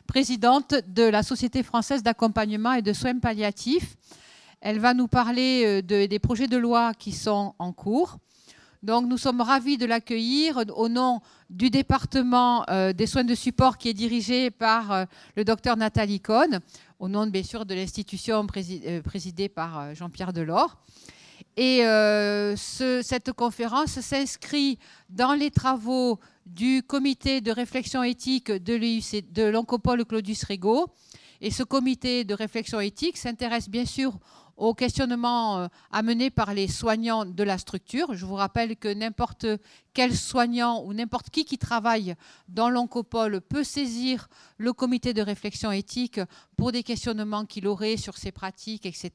présidente de la Société française d'accompagnement et de soins palliatifs. Elle va nous parler des projets de loi qui sont en cours. Donc, nous sommes ravis de l'accueillir au nom du département des soins de support qui est dirigé par le docteur Nathalie Cohn, au nom, bien sûr, de l'institution présidée par Jean-Pierre Delors. Et cette conférence s'inscrit dans les travaux du comité de réflexion éthique de l'Oncopole Claudius Regaud. Et ce comité de réflexion éthique s'intéresse bien sûr aux questionnements amenés par les soignants de la structure. Je vous rappelle que n'importe quel soignant ou n'importe qui travaille dans l'Oncopole peut saisir le comité de réflexion éthique pour des questionnements qu'il aurait sur ses pratiques, etc.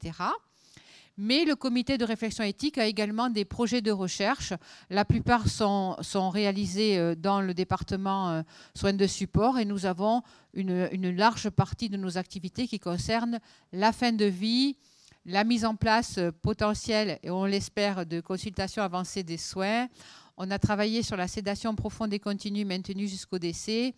Mais le comité de réflexion éthique a également des projets de recherche. La plupart sont réalisés dans le département soins de support et nous avons une large partie de nos activités qui concernent la fin de vie, la mise en place potentielle, et on l'espère, de consultations avancées des soins. On a travaillé sur la sédation profonde et continue maintenue jusqu'au décès.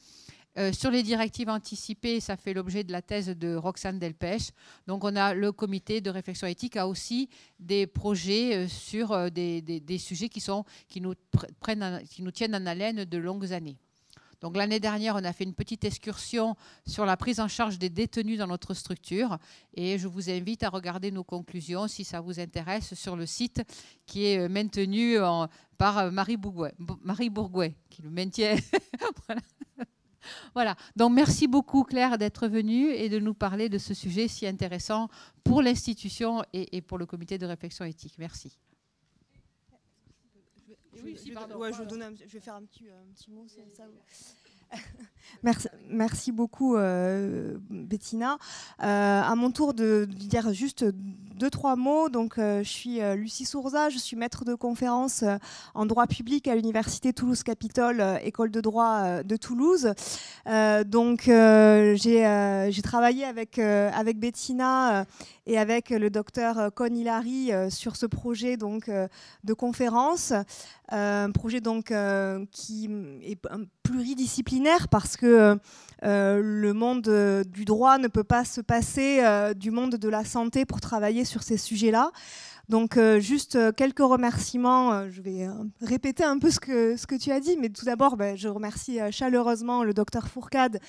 Sur les directives anticipées, ça fait l'objet de la thèse de Roxane Delpech. Donc, on a le comité de réflexion éthique a aussi des projets sur des sujets qui nous tiennent en haleine de longues années. Donc, l'année dernière, on a fait une petite excursion sur la prise en charge des détenus dans notre structure. Et je vous invite à regarder nos conclusions, si ça vous intéresse, sur le site qui est maintenu par Marie Bourgouet, qui le maintient. Voilà. Voilà, donc merci beaucoup Claire d'être venue et de nous parler de ce sujet si intéressant pour l'institution et pour le comité de réflexion éthique. Merci. Je vais faire un petit mot. Ça. Merci beaucoup Bettina. À mon tour de dire juste 2-3 mots. Donc, je suis Lucie Sourza, je suis maître de conférence en droit public à l'Université Toulouse-Capitole, école de droit de Toulouse. J'ai travaillé avec Bettina et avec le docteur Cohn Hilary sur ce projet de conférence. Un projet qui est pluridisciplinaire parce que le monde du droit ne peut pas se passer du monde de la santé pour travailler sur ces sujets-là. Donc, juste quelques remerciements. Je vais répéter un peu ce que tu as dit, mais tout d'abord, je remercie chaleureusement le docteur Fourcade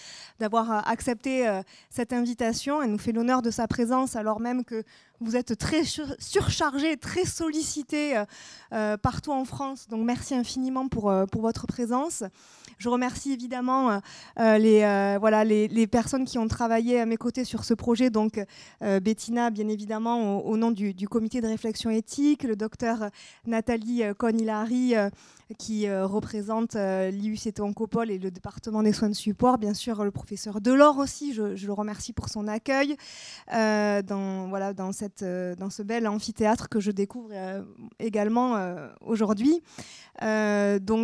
d'avoir accepté cette invitation. Elle nous fait l'honneur de sa présence, alors même que vous êtes très surchargé, très sollicité partout en France. Donc, merci infiniment pour votre présence. Je remercie évidemment les personnes qui ont travaillé à mes côtés sur ce projet. Donc, Bettina, bien évidemment, au nom du comité de réflexion éthique, le docteur Nathalie Cohn Hilary, qui représente l'IUCT Oncopole et le département des soins de support. Bien sûr, le professeur Delors aussi, je le remercie pour son accueil dans ce bel amphithéâtre que je découvre également aujourd'hui. Comme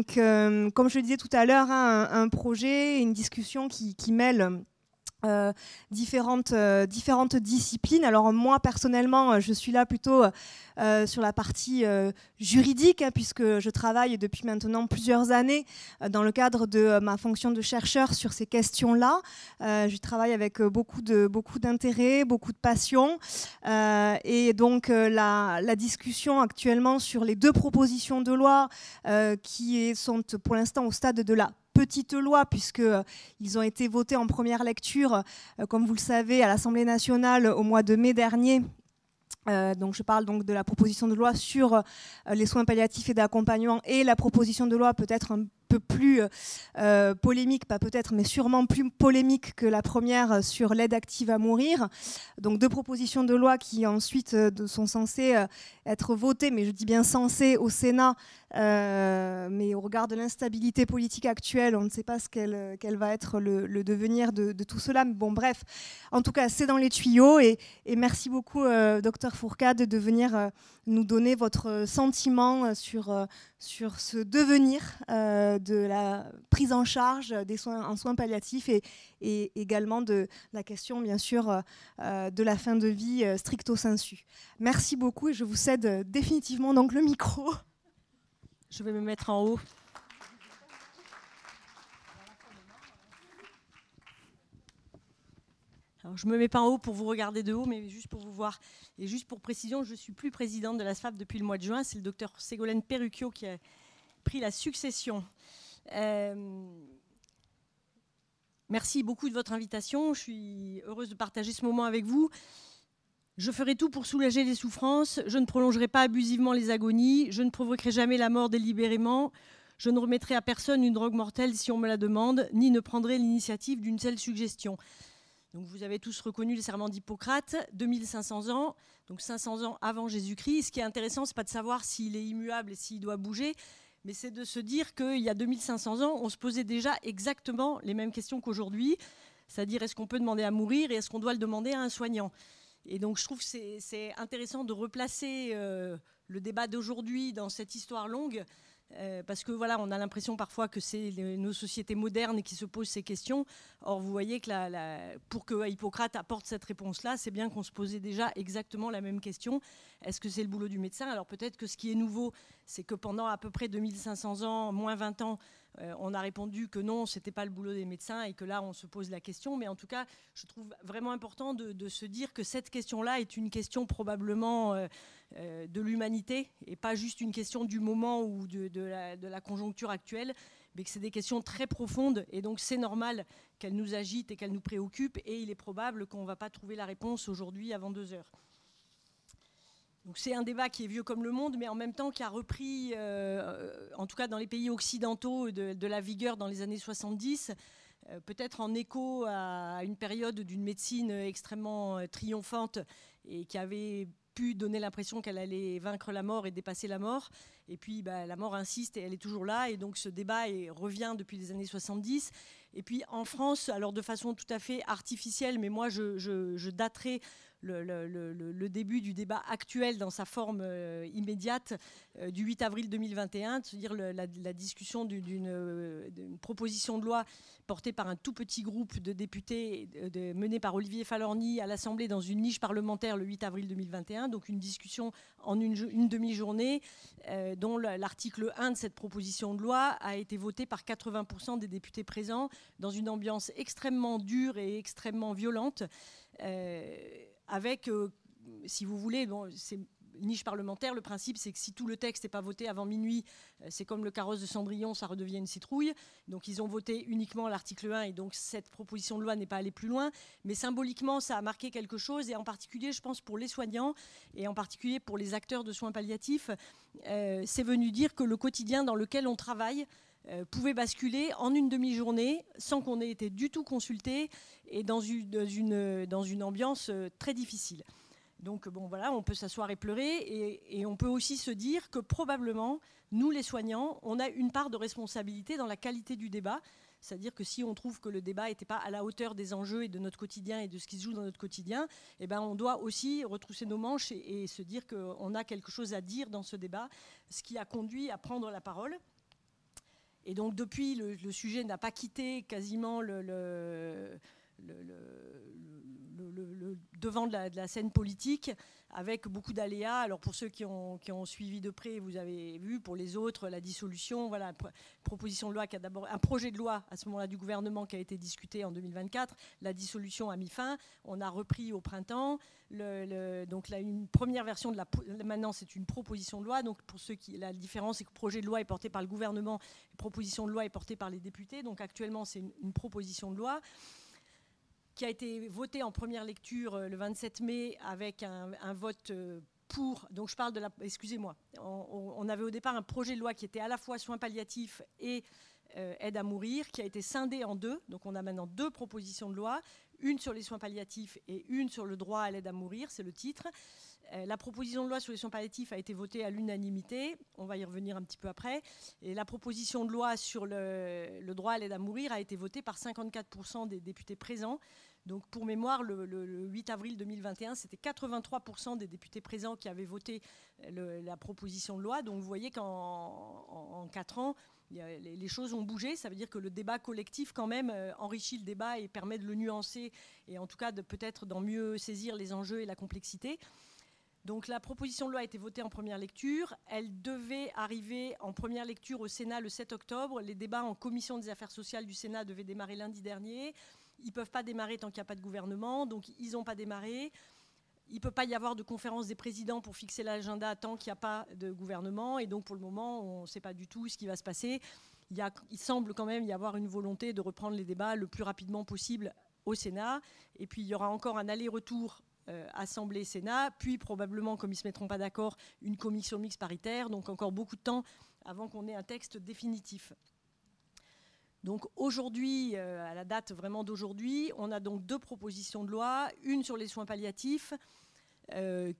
je le disais tout à l'heure, un projet, une discussion qui mêle différentes disciplines. Alors moi personnellement je suis là plutôt sur la partie juridique puisque je travaille depuis maintenant plusieurs années dans le cadre de ma fonction de chercheur sur ces questions-là. Je travaille avec beaucoup d'intérêt, beaucoup de passion et donc la discussion actuellement sur les 2 propositions de loi qui sont pour l'instant au stade de la petite loi, puisqu'ils ont été votés en première lecture, comme vous le savez, à l'Assemblée nationale au mois de mai dernier. Donc je parle donc de la proposition de loi sur les soins palliatifs et d'accompagnement et la proposition de loi peut-être un peu plus polémique, pas peut-être, mais sûrement plus polémique que la première sur l'aide active à mourir. Donc 2 propositions de loi qui ensuite sont censées être votées, mais je dis bien censées au Sénat, mais au regard de l'instabilité politique actuelle, on ne sait pas quel va être le devenir de tout cela. Mais bon, bref, en tout cas, c'est dans les tuyaux et merci beaucoup, docteur Fourcade, de venir nous donner votre sentiment sur ce devenir de la prise en charge des soins en soins palliatifs et également de la question, bien sûr, de la fin de vie stricto sensu. Merci beaucoup et je vous cède définitivement donc le micro. Je vais me mettre en haut. Alors, je ne me mets pas en haut pour vous regarder de haut, mais juste pour vous voir. Et juste pour précision, je ne suis plus présidente de l'ASFAP depuis le mois de juin. C'est le docteur Ségolène Perruchio qui a pris la succession. Merci beaucoup de votre invitation. Je suis heureuse de partager ce moment avec vous. Je ferai tout pour soulager les souffrances. Je ne prolongerai pas abusivement les agonies. Je ne provoquerai jamais la mort délibérément. Je ne remettrai à personne une drogue mortelle si on me la demande, ni ne prendrai l'initiative d'une telle suggestion. Donc vous avez tous reconnu le serment d'Hippocrate, 2500 ans, donc 500 ans avant Jésus-Christ. Ce qui est intéressant, ce n'est pas de savoir s'il est immuable et s'il doit bouger, mais c'est de se dire qu'il y a 2500 ans, on se posait déjà exactement les mêmes questions qu'aujourd'hui, c'est-à-dire est-ce qu'on peut demander à mourir et est-ce qu'on doit le demander à un soignant. Et donc je trouve que c'est intéressant de replacer le débat d'aujourd'hui dans cette histoire longue, parce que voilà, on a l'impression parfois que c'est nos sociétés modernes qui se posent ces questions. Or, vous voyez que pour que Hippocrate apporte cette réponse-là, c'est bien qu'on se posait déjà exactement la même question. Est-ce que c'est le boulot du médecin? Alors peut-être que ce qui est nouveau, c'est que pendant à peu près 2500 ans, moins 20 ans, on a répondu que non, ce n'était pas le boulot des médecins et que là, on se pose la question. Mais en tout cas, je trouve vraiment important de se dire que cette question-là est une question probablement de l'humanité et pas juste une question du moment ou de la conjoncture actuelle, mais que c'est des questions très profondes. Et donc, c'est normal qu'elles nous agitent et qu'elles nous préoccupent. Et il est probable qu'on ne va pas trouver la réponse aujourd'hui avant 2 heures. Donc c'est un débat qui est vieux comme le monde, mais en même temps qui a repris, en tout cas dans les pays occidentaux, de la vigueur dans les années 70, peut-être en écho à une période d'une médecine extrêmement triomphante et qui avait pu donner l'impression qu'elle allait vaincre la mort et dépasser la mort. Et puis la mort insiste et elle est toujours là. Et donc ce débat revient depuis les années 70. Et puis en France, alors de façon tout à fait artificielle, mais moi je daterai le début du débat actuel dans sa forme immédiate du 8 avril 2021, c'est-à-dire la discussion d'une proposition de loi portée par un tout petit groupe de députés mené par Olivier Falorni à l'Assemblée dans une niche parlementaire le 8 avril 2021, donc une discussion en une demi-journée dont l'article 1 de cette proposition de loi a été voté par 80% des députés présents dans une ambiance extrêmement dure et extrêmement violente. Avec, si vous voulez, c'est niche parlementaire, le principe c'est que si tout le texte n'est pas voté avant minuit, c'est comme le carrosse de Cendrillon, ça redevient une citrouille. Donc ils ont voté uniquement l'article 1 et donc cette proposition de loi n'est pas allée plus loin. Mais symboliquement, ça a marqué quelque chose et en particulier, je pense, pour les soignants et en particulier pour les acteurs de soins palliatifs, c'est venu dire que le quotidien dans lequel on travaille pouvait basculer en une demi-journée sans qu'on ait été du tout consulté et dans une ambiance très difficile. Donc bon voilà, on peut s'asseoir et pleurer et on peut aussi se dire que probablement, nous les soignants, on a une part de responsabilité dans la qualité du débat. C'est-à-dire que si on trouve que le débat n'était pas à la hauteur des enjeux et de notre quotidien et de ce qui se joue dans notre quotidien, eh ben on doit aussi retrousser nos manches et se dire qu'on a quelque chose à dire dans ce débat, ce qui a conduit à prendre la parole. Et donc depuis, le sujet n'a pas quitté quasiment le devant de la scène politique, avec beaucoup d'aléas. Alors pour ceux qui ont suivi de près, vous avez vu, pour les autres, la dissolution, voilà, proposition de loi qui a d'abord un projet de loi à ce moment-là du gouvernement qui a été discuté en 2024. La dissolution a mis fin. On a repris au printemps. Donc là, une première version maintenant, c'est une proposition de loi. Donc pour ceux qui, la différence, c'est que le projet de loi est porté par le gouvernement, la proposition de loi est portée par les députés. Donc actuellement, c'est une proposition de loi qui a été voté en première lecture le 27 mai avec un vote pour. Donc je parle de la... Excusez-moi. On avait au départ un projet de loi qui était à la fois soins palliatifs et aide à mourir, qui a été scindé en deux. Donc on a maintenant 2 propositions de loi, une sur les soins palliatifs et une sur le droit à l'aide à mourir, c'est le titre. La proposition de loi sur les soins palliatifs a été votée à l'unanimité. On va y revenir un petit peu après. Et la proposition de loi sur le droit à l'aide à mourir a été votée par 54% des députés présents. Donc pour mémoire, le 8 avril 2021, c'était 83% des députés présents qui avaient voté la proposition de loi. Donc vous voyez qu'en 4 ans, les choses ont bougé. Ça veut dire que le débat collectif quand même enrichit le débat et permet de le nuancer et en tout cas de peut-être d'en mieux saisir les enjeux et la complexité. Donc la proposition de loi a été votée en première lecture. Elle devait arriver en première lecture au Sénat le 7 octobre. Les débats en commission des affaires sociales du Sénat devaient démarrer lundi dernier. Ils ne peuvent pas démarrer tant qu'il n'y a pas de gouvernement, donc ils n'ont pas démarré. Il ne peut pas y avoir de conférence des présidents pour fixer l'agenda tant qu'il n'y a pas de gouvernement. Et donc, pour le moment, on ne sait pas du tout ce qui va se passer. Il semble quand même y avoir une volonté de reprendre les débats le plus rapidement possible au Sénat. Et puis, il y aura encore un aller-retour Assemblée-Sénat, puis probablement, comme ils ne se mettront pas d'accord, une commission mixte paritaire. Donc, encore beaucoup de temps avant qu'on ait un texte définitif. Donc aujourd'hui, à la date vraiment d'aujourd'hui, on a donc 2 propositions de loi, une sur les soins palliatifs,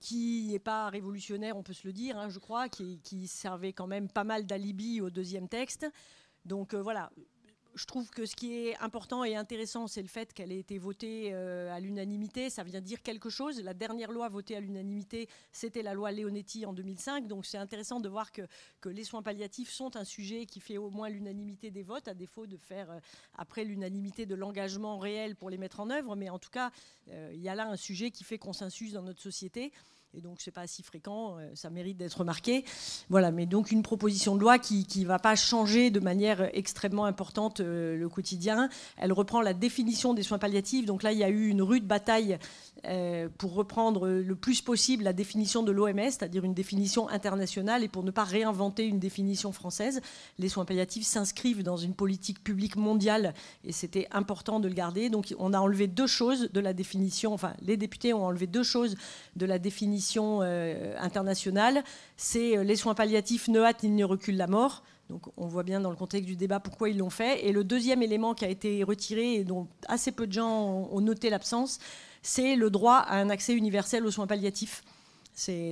qui n'est pas révolutionnaire, on peut se le dire, hein, je crois, qui servait quand même pas mal d'alibi au 2e texte. Donc voilà, je trouve que ce qui est important et intéressant, c'est le fait qu'elle ait été votée à l'unanimité. Ça vient dire quelque chose. La dernière loi votée à l'unanimité, c'était la loi Leonetti en 2005. Donc c'est intéressant de voir que les soins palliatifs sont un sujet qui fait au moins l'unanimité des votes, à défaut de faire après l'unanimité de l'engagement réel pour les mettre en œuvre. Mais en tout cas, il y a là un sujet qui fait consensus dans notre société. Et donc, ce n'est pas si fréquent, ça mérite d'être remarqué. Voilà, mais donc une proposition de loi qui ne va pas changer de manière extrêmement importante le quotidien. Elle reprend la définition des soins palliatifs. Donc là, il y a eu une rude bataille pour reprendre le plus possible la définition de l'OMS, c'est-à-dire une définition internationale, et pour ne pas réinventer une définition française. Les soins palliatifs s'inscrivent dans une politique publique mondiale, et c'était important de le garder. Donc on a enlevé 2 choses de la définition, enfin les députés ont enlevé 2 choses de la définition internationale. C'est les soins palliatifs ne hâtent ni ne reculent la mort. Donc on voit bien dans le contexte du débat pourquoi ils l'ont fait. Et le 2e élément qui a été retiré et dont assez peu de gens ont noté l'absence, c'est le droit à un accès universel aux soins palliatifs.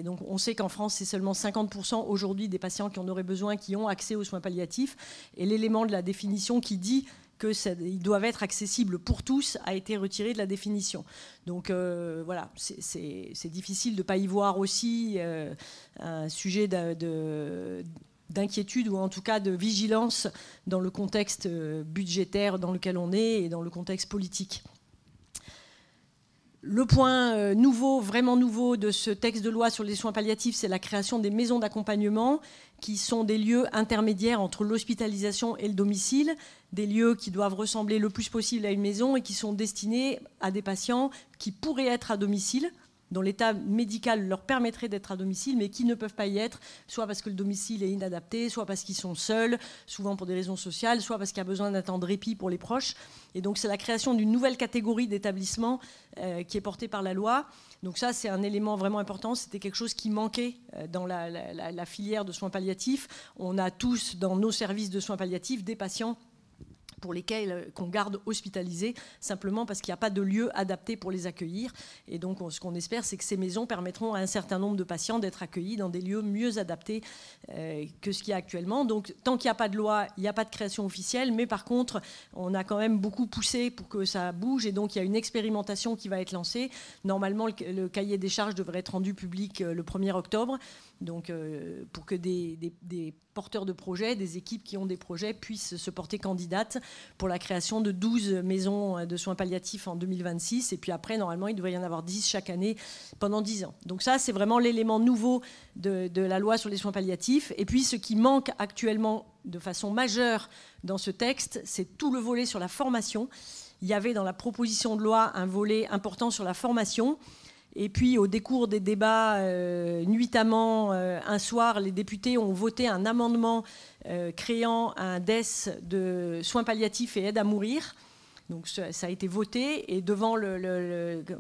Donc on sait qu'en France, c'est seulement 50% aujourd'hui des patients qui en auraient besoin qui ont accès aux soins palliatifs. Et l'élément de la définition qui dit qu'ils doivent être accessibles pour tous a été retiré de la définition. Donc voilà, c'est difficile de ne pas y voir aussi un sujet d'inquiétude ou en tout cas de vigilance dans le contexte budgétaire dans lequel on est et dans le contexte politique. Le point nouveau, vraiment nouveau de ce texte de loi sur les soins palliatifs, c'est la création des maisons d'accompagnement qui sont des lieux intermédiaires entre l'hospitalisation et le domicile, des lieux qui doivent ressembler le plus possible à une maison et qui sont destinés à des patients qui pourraient être à domicile, dont l'état médical leur permettrait d'être à domicile, mais qui ne peuvent pas y être, soit parce que le domicile est inadapté, soit parce qu'ils sont seuls, souvent pour des raisons sociales, soit parce qu'il y a besoin d'un temps de répit pour les proches. Et donc c'est la création d'une nouvelle catégorie d'établissements qui est portée par la loi. Donc ça, c'est un élément vraiment important. C'était quelque chose qui manquait dans la filière de soins palliatifs. On a tous dans nos services de soins palliatifs des patients pour lesquels qu'on garde hospitalisés, simplement parce qu'il n'y a pas de lieu adapté pour les accueillir. Et donc, ce qu'on espère, c'est que ces maisons permettront à un certain nombre de patients d'être accueillis dans des lieux mieux adaptés que ce qu'il y a actuellement. Donc, tant qu'il n'y a pas de loi, il n'y a pas de création officielle, mais par contre, on a quand même beaucoup poussé pour que ça bouge, et donc il y a une expérimentation qui va être lancée. Normalement, le cahier des charges devrait être rendu public le 1er octobre, donc pour que des porteurs de projets, des équipes qui ont des projets puissent se porter candidates pour la création de 12 maisons de soins palliatifs en 2026. Et puis après, normalement, il devrait y en avoir 10 chaque année pendant 10 ans. Donc ça, c'est vraiment l'élément nouveau de la loi sur les soins palliatifs. Et puis, ce qui manque actuellement de façon majeure dans ce texte, c'est tout le volet sur la formation. Il y avait dans la proposition de loi un volet important sur la formation. Et puis, au décours des débats, nuitamment, un soir, les députés ont voté un amendement créant un DES de soins palliatifs et aide à mourir. Donc, ça a été voté. Et devant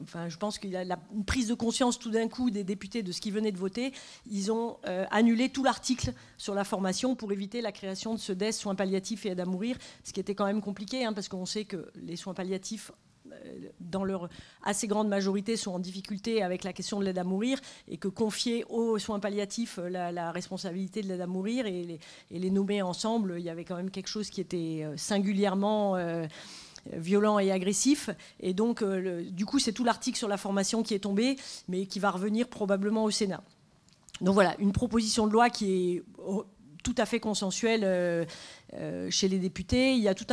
enfin, je pense qu'il y a une prise de conscience tout d'un coup des députés de ce qu'ils venaient de voter, ils ont annulé tout l'article sur la formation pour éviter la création de ce DES soins palliatifs et aide à mourir, ce qui était quand même compliqué, hein, parce qu'on sait que les soins palliatifs, dans leur assez grande majorité, sont en difficulté avec la question de l'aide à mourir, et que confier aux soins palliatifs la responsabilité de l'aide à mourir et les nommer ensemble, il y avait quand même quelque chose qui était singulièrement violent et agressif. Et donc, du coup, c'est tout l'article sur la formation qui est tombé, mais qui va revenir probablement au Sénat. Donc voilà, une proposition de loi qui est tout à fait consensuelle chez les députés. Il y a tout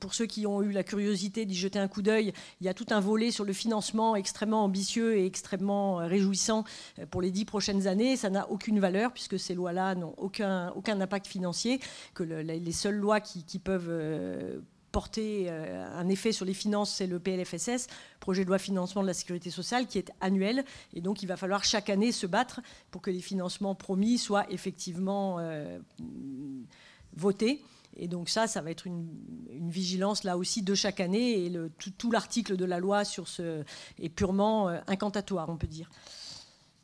pour ceux qui ont eu la curiosité d'y jeter un coup d'œil, il y a tout un volet sur le financement extrêmement ambitieux et extrêmement réjouissant pour les 10 prochaines années. Ça n'a aucune valeur, puisque ces lois-là n'ont aucun impact financier, que les seules lois qui peuvent porter un effet sur les finances, c'est le PLFSS, projet de loi de financement de la sécurité sociale, qui est annuel. Et donc, il va falloir chaque année se battre pour que les financements promis soient effectivement votés. Et donc ça va être une vigilance là aussi de chaque année. Et tout l'article de la loi sur ce est purement incantatoire, on peut dire.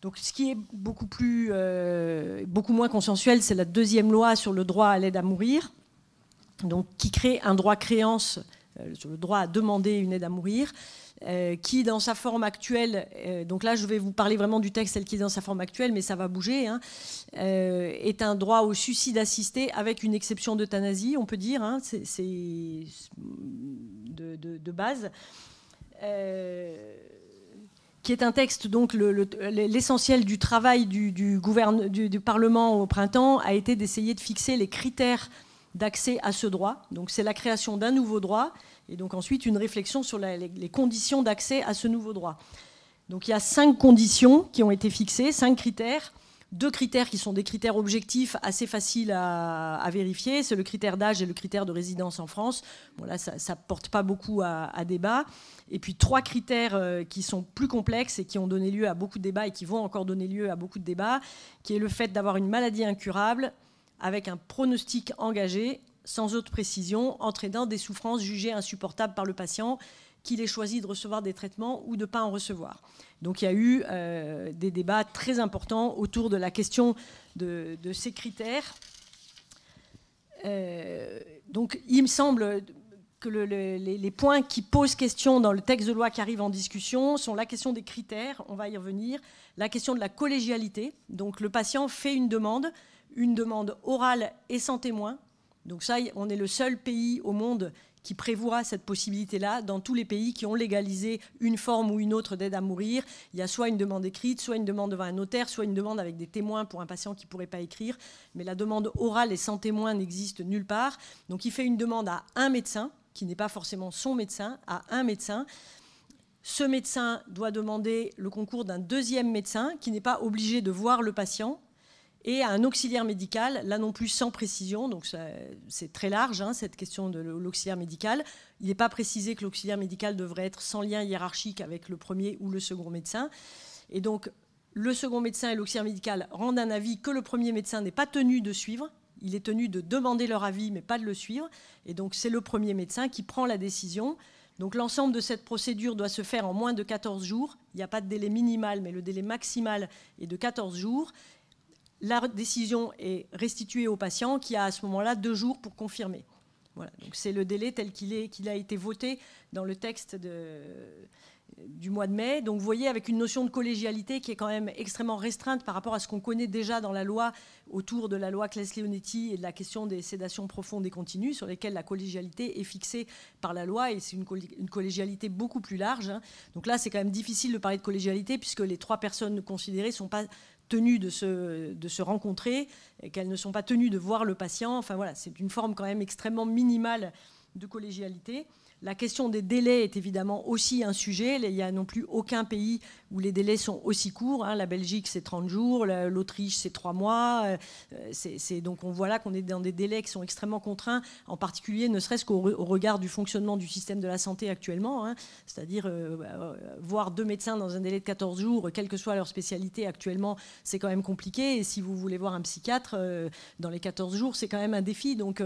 Donc ce qui est beaucoup moins consensuel, c'est la deuxième loi sur le droit à l'aide à mourir, donc, qui crée un droit créance sur le droit à demander une aide à mourir, qui dans sa forme actuelle, donc là je vais vous parler vraiment du texte tel qu'il est dans sa forme actuelle, mais ça va bouger, hein, est un droit au suicide assisté avec une exception d'euthanasie, on peut dire, hein, c'est de base, qui est un texte, donc l'essentiel du travail du Parlement au printemps a été d'essayer de fixer les critères d'accès à ce droit. Donc c'est la création d'un nouveau droit, et donc ensuite une réflexion sur les conditions d'accès à ce nouveau droit. Donc il y a 5 conditions qui ont été fixées, 5 critères. 2 critères qui sont des critères objectifs assez faciles à vérifier, c'est le critère d'âge et le critère de résidence en France. Bon là, ça ne porte pas beaucoup à débat. Et puis 3 critères qui sont plus complexes et qui ont donné lieu à beaucoup de débats et qui vont encore donner lieu à beaucoup de débats, qui est le fait d'avoir une maladie incurable avec un pronostic engagé, sans autre précision, entraînant des souffrances jugées insupportables par le patient, qu'il ait choisi de recevoir des traitements ou de ne pas en recevoir. Donc il y a eu des débats très importants autour de la question de ces critères. Donc il me semble que les points qui posent question dans le texte de loi qui arrive en discussion sont la question des critères, on va y revenir, la question de la collégialité. Donc le patient fait une demande orale et sans témoin. Donc ça, on est le seul pays au monde qui prévoit cette possibilité-là. Dans tous les pays qui ont légalisé une forme ou une autre d'aide à mourir, il y a soit une demande écrite, soit une demande devant un notaire, soit une demande avec des témoins pour un patient qui ne pourrait pas écrire. Mais la demande orale et sans témoin n'existe nulle part. Donc il fait une demande à un médecin, qui n'est pas forcément son médecin, à un médecin. Ce médecin doit demander le concours d'un deuxième médecin qui n'est pas obligé de voir le patient, et à un auxiliaire médical, là non plus sans précision, donc c'est très large, hein, cette question de l'auxiliaire médical. Il n'est pas précisé que l'auxiliaire médical devrait être sans lien hiérarchique avec le premier ou le second médecin. Et donc, le second médecin et l'auxiliaire médical rendent un avis que le premier médecin n'est pas tenu de suivre. Il est tenu de demander leur avis, mais pas de le suivre. Et donc, c'est le premier médecin qui prend la décision. Donc, l'ensemble de cette procédure doit se faire en moins de 14 jours. Il n'y a pas de délai minimal, mais le délai maximal est de 14 jours. La décision est restituée au patient qui a à ce moment-là 2 jours pour confirmer. Voilà, donc c'est le délai tel qu'il a été voté dans le texte du mois de mai. Donc vous voyez, avec une notion de collégialité qui est quand même extrêmement restreinte par rapport à ce qu'on connaît déjà dans la loi, autour de la loi Claes-Leonetti et de la question des sédations profondes et continues, sur lesquelles la collégialité est fixée par la loi, et c'est une collégialité beaucoup plus large, hein. Donc là, c'est quand même difficile de parler de collégialité, puisque les 3 personnes considérées ne sont pas tenues de se rencontrer, et qu'elles ne sont pas tenues de voir le patient. Enfin voilà, c'est une forme quand même extrêmement minimale de collégialité. La question des délais est évidemment aussi un sujet. Il n'y a non plus aucun pays où les délais sont aussi courts, hein. La Belgique, c'est 30 jours, l'Autriche, c'est 3 mois. Donc on voit là qu'on est dans des délais qui sont extrêmement contraints, en particulier ne serait-ce qu'au regard du fonctionnement du système de la santé actuellement, hein. C'est-à-dire voir 2 médecins dans un délai de 14 jours, quelle que soit leur spécialité actuellement, c'est quand même compliqué. Et si vous voulez voir un psychiatre, dans les 14 jours, c'est quand même un défi. Donc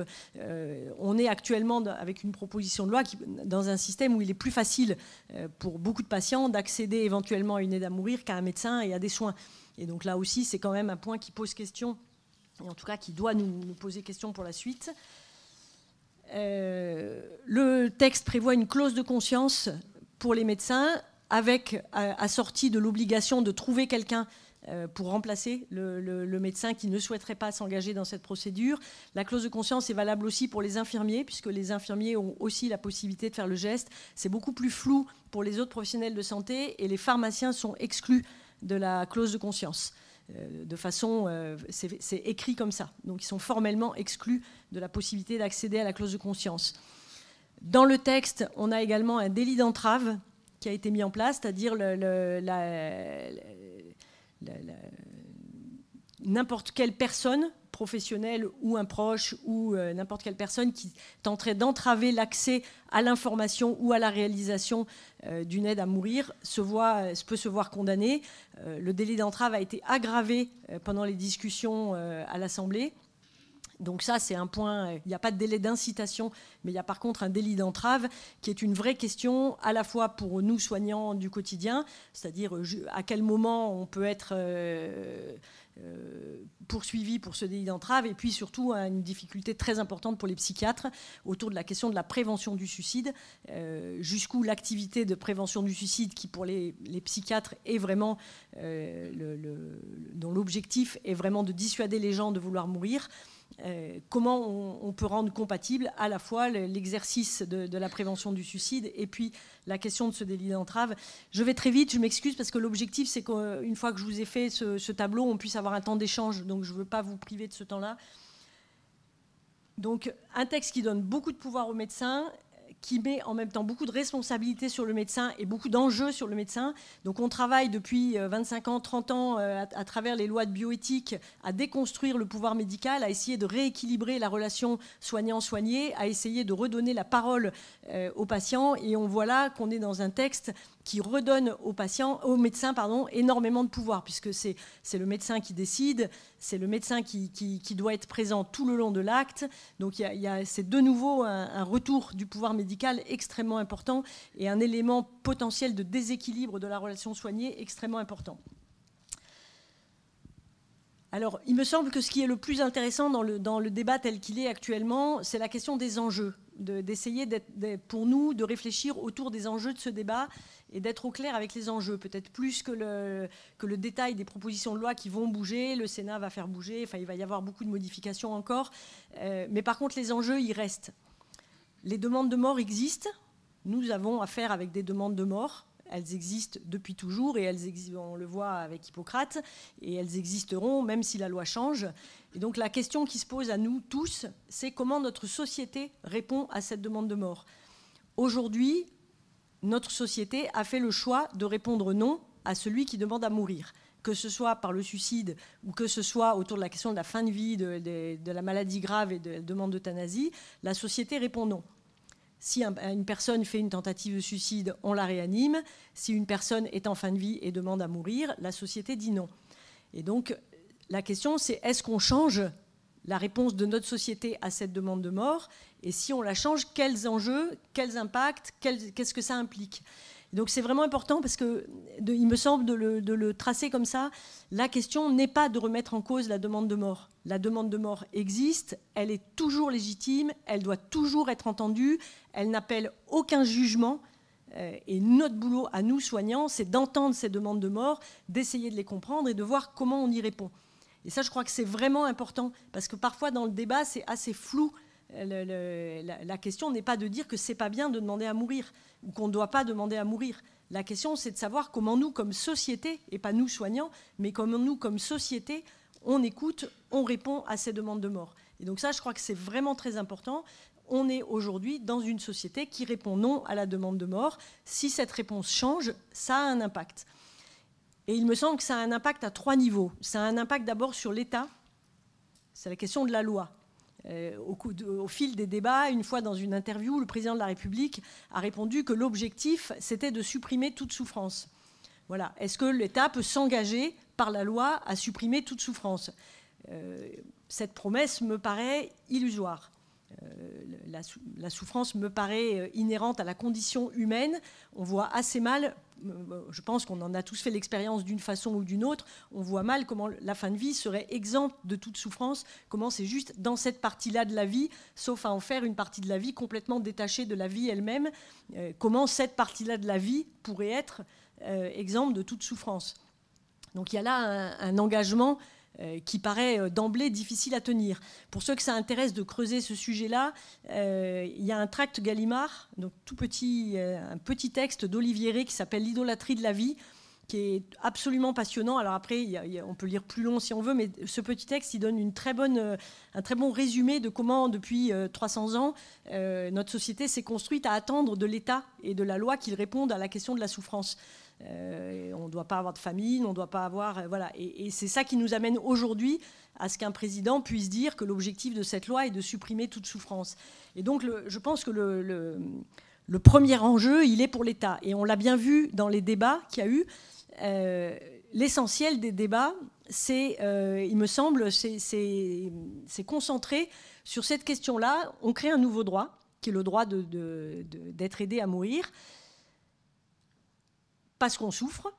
on est actuellement avec une proposition de loi dans un système où il est plus facile pour beaucoup de patients d'accéder éventuellement à une aide à mourir qu'à un médecin et à des soins. Et donc là aussi, c'est quand même un point qui pose question, et en tout cas qui doit nous poser question pour la suite. Le texte prévoit une clause de conscience pour les médecins, avec assortie de l'obligation de trouver quelqu'un pour remplacer le médecin qui ne souhaiterait pas s'engager dans cette procédure. La clause de conscience est valable aussi pour les infirmiers, puisque les infirmiers ont aussi la possibilité de faire le geste. C'est beaucoup plus flou pour les autres professionnels de santé, et les pharmaciens sont exclus de la clause de conscience. De façon, c'est écrit comme ça. Donc ils sont formellement exclus de la possibilité d'accéder à la clause de conscience. Dans le texte, on a également un délit d'entrave qui a été mis en place, c'est-à-dire n'importe quelle personne professionnel ou un proche ou n'importe quelle personne qui tenterait d'entraver l'accès à l'information ou à la réalisation d'une aide à mourir peut se voir condamné. Le délit d'entrave a été aggravé pendant les discussions à l'Assemblée. Donc ça, c'est un point, il n'y a pas de délai d'incitation, mais il y a par contre un délit d'entrave qui est une vraie question à la fois pour nous soignants du quotidien, c'est-à-dire à quel moment on peut être poursuivi pour ce délit d'entrave, et puis surtout une difficulté très importante pour les psychiatres autour de la question de la prévention du suicide, jusqu'où l'activité de prévention du suicide qui pour les psychiatres est vraiment dont l'objectif est vraiment de dissuader les gens de vouloir mourir. Comment on peut rendre compatible à la fois l'exercice de la prévention du suicide et puis la question de ce délit d'entrave. Je vais très vite, je m'excuse parce que l'objectif c'est qu'une fois que je vous ai fait ce tableau, on puisse avoir un temps d'échange, donc je ne veux pas vous priver de ce temps-là. Donc un texte qui donne beaucoup de pouvoir aux médecins, qui met en même temps beaucoup de responsabilités sur le médecin et beaucoup d'enjeux sur le médecin. Donc on travaille depuis 25 ans, 30 ans à travers les lois de bioéthique à déconstruire le pouvoir médical, à essayer de rééquilibrer la relation soignant-soigné, à essayer de redonner la parole aux patients. Et on voit là qu'on est dans un texte qui redonne aux médecins énormément de pouvoir, puisque c'est le médecin qui décide, c'est le médecin qui doit être présent tout le long de l'acte. Donc c'est de nouveau un retour du pouvoir médical extrêmement important et un élément potentiel de déséquilibre de la relation soignée extrêmement important. Alors, il me semble que ce qui est le plus intéressant dans le débat tel qu'il est actuellement, c'est la question des enjeux, d'essayer pour nous de réfléchir autour des enjeux de ce débat et d'être au clair avec les enjeux, peut-être plus que le détail des propositions de loi qui vont bouger, le Sénat va faire bouger, enfin il va y avoir beaucoup de modifications encore, mais par contre les enjeux, ils restent. Les demandes de mort existent, nous avons affaire avec des demandes de mort, elles existent depuis toujours et on le voit avec Hippocrate, et elles existeront même si la loi change. Et donc la question qui se pose à nous tous, c'est comment notre société répond à cette demande de mort. Aujourd'hui, notre société a fait le choix de répondre non à celui qui demande à mourir, que ce soit par le suicide ou que ce soit autour de la question de la fin de vie, de la maladie grave et de la demande d'euthanasie. La société répond non. Si une personne fait une tentative de suicide, on la réanime. Si une personne est en fin de vie et demande à mourir, la société dit non. Et donc, la question, c'est est-ce qu'on change la réponse de notre société à cette demande de mort? Et si on la change, quels enjeux, quels impacts, qu'est-ce que ça implique? Donc c'est vraiment important parce que, il me semble, de le tracer comme ça. La question n'est pas de remettre en cause la demande de mort. La demande de mort existe, elle est toujours légitime, elle doit toujours être entendue, elle n'appelle aucun jugement. Et notre boulot à nous, soignants, c'est d'entendre ces demandes de mort, d'essayer de les comprendre et de voir comment on y répond. Et ça, je crois que c'est vraiment important parce que parfois, dans le débat, c'est assez flou. La question n'est pas de dire que c'est pas bien de demander à mourir ou qu'on ne doit pas demander à mourir. La question, c'est de savoir comment nous, comme société, et pas nous soignants, mais comment nous, comme société, on écoute, on répond à ces demandes de mort. Et donc ça, je crois que c'est vraiment très important. On est aujourd'hui dans une société qui répond non à la demande de mort. Si cette réponse change, ça a un impact. Et il me semble que ça a un impact à 3 niveaux. Ça a un impact d'abord sur l'État. C'est la question de la loi. Au fil des débats, une fois dans une interview, le président de la République a répondu que l'objectif, c'était de supprimer toute souffrance. Voilà. Est-ce que l'État peut s'engager par la loi à supprimer toute souffrance? Cette promesse me paraît illusoire. La souffrance me paraît inhérente à la condition humaine. On voit assez mal, je pense qu'on en a tous fait l'expérience d'une façon ou d'une autre, on voit mal comment la fin de vie serait exempte de toute souffrance, comment c'est juste dans cette partie-là de la vie, sauf à en faire une partie de la vie complètement détachée de la vie elle-même, comment cette partie-là de la vie pourrait être exempte de toute souffrance. Donc il y a là un engagement qui paraît d'emblée difficile à tenir. Pour ceux que ça intéresse de creuser ce sujet-là, il y a un tract Gallimard, donc tout petit, un petit texte d'Olivier Rey qui s'appelle « L'idolâtrie de la vie », qui est absolument passionnant. Alors après, on peut lire plus long si on veut, mais ce petit texte, il donne un très bon résumé de comment, depuis 300 ans, notre société s'est construite à attendre de l'État et de la loi qu'il réponde à la question de la souffrance. On ne doit pas avoir de famine, on ne doit pas avoir... voilà. Et c'est ça qui nous amène aujourd'hui à ce qu'un président puisse dire que l'objectif de cette loi est de supprimer toute souffrance. Et donc, je pense que le premier enjeu, il est pour l'État. Et on l'a bien vu dans les débats qu'il y a eu. L'essentiel des débats, il me semble, c'est concentré sur cette question-là. On crée un nouveau droit, qui est le droit d'être aidé à mourir, parce qu'on souffre.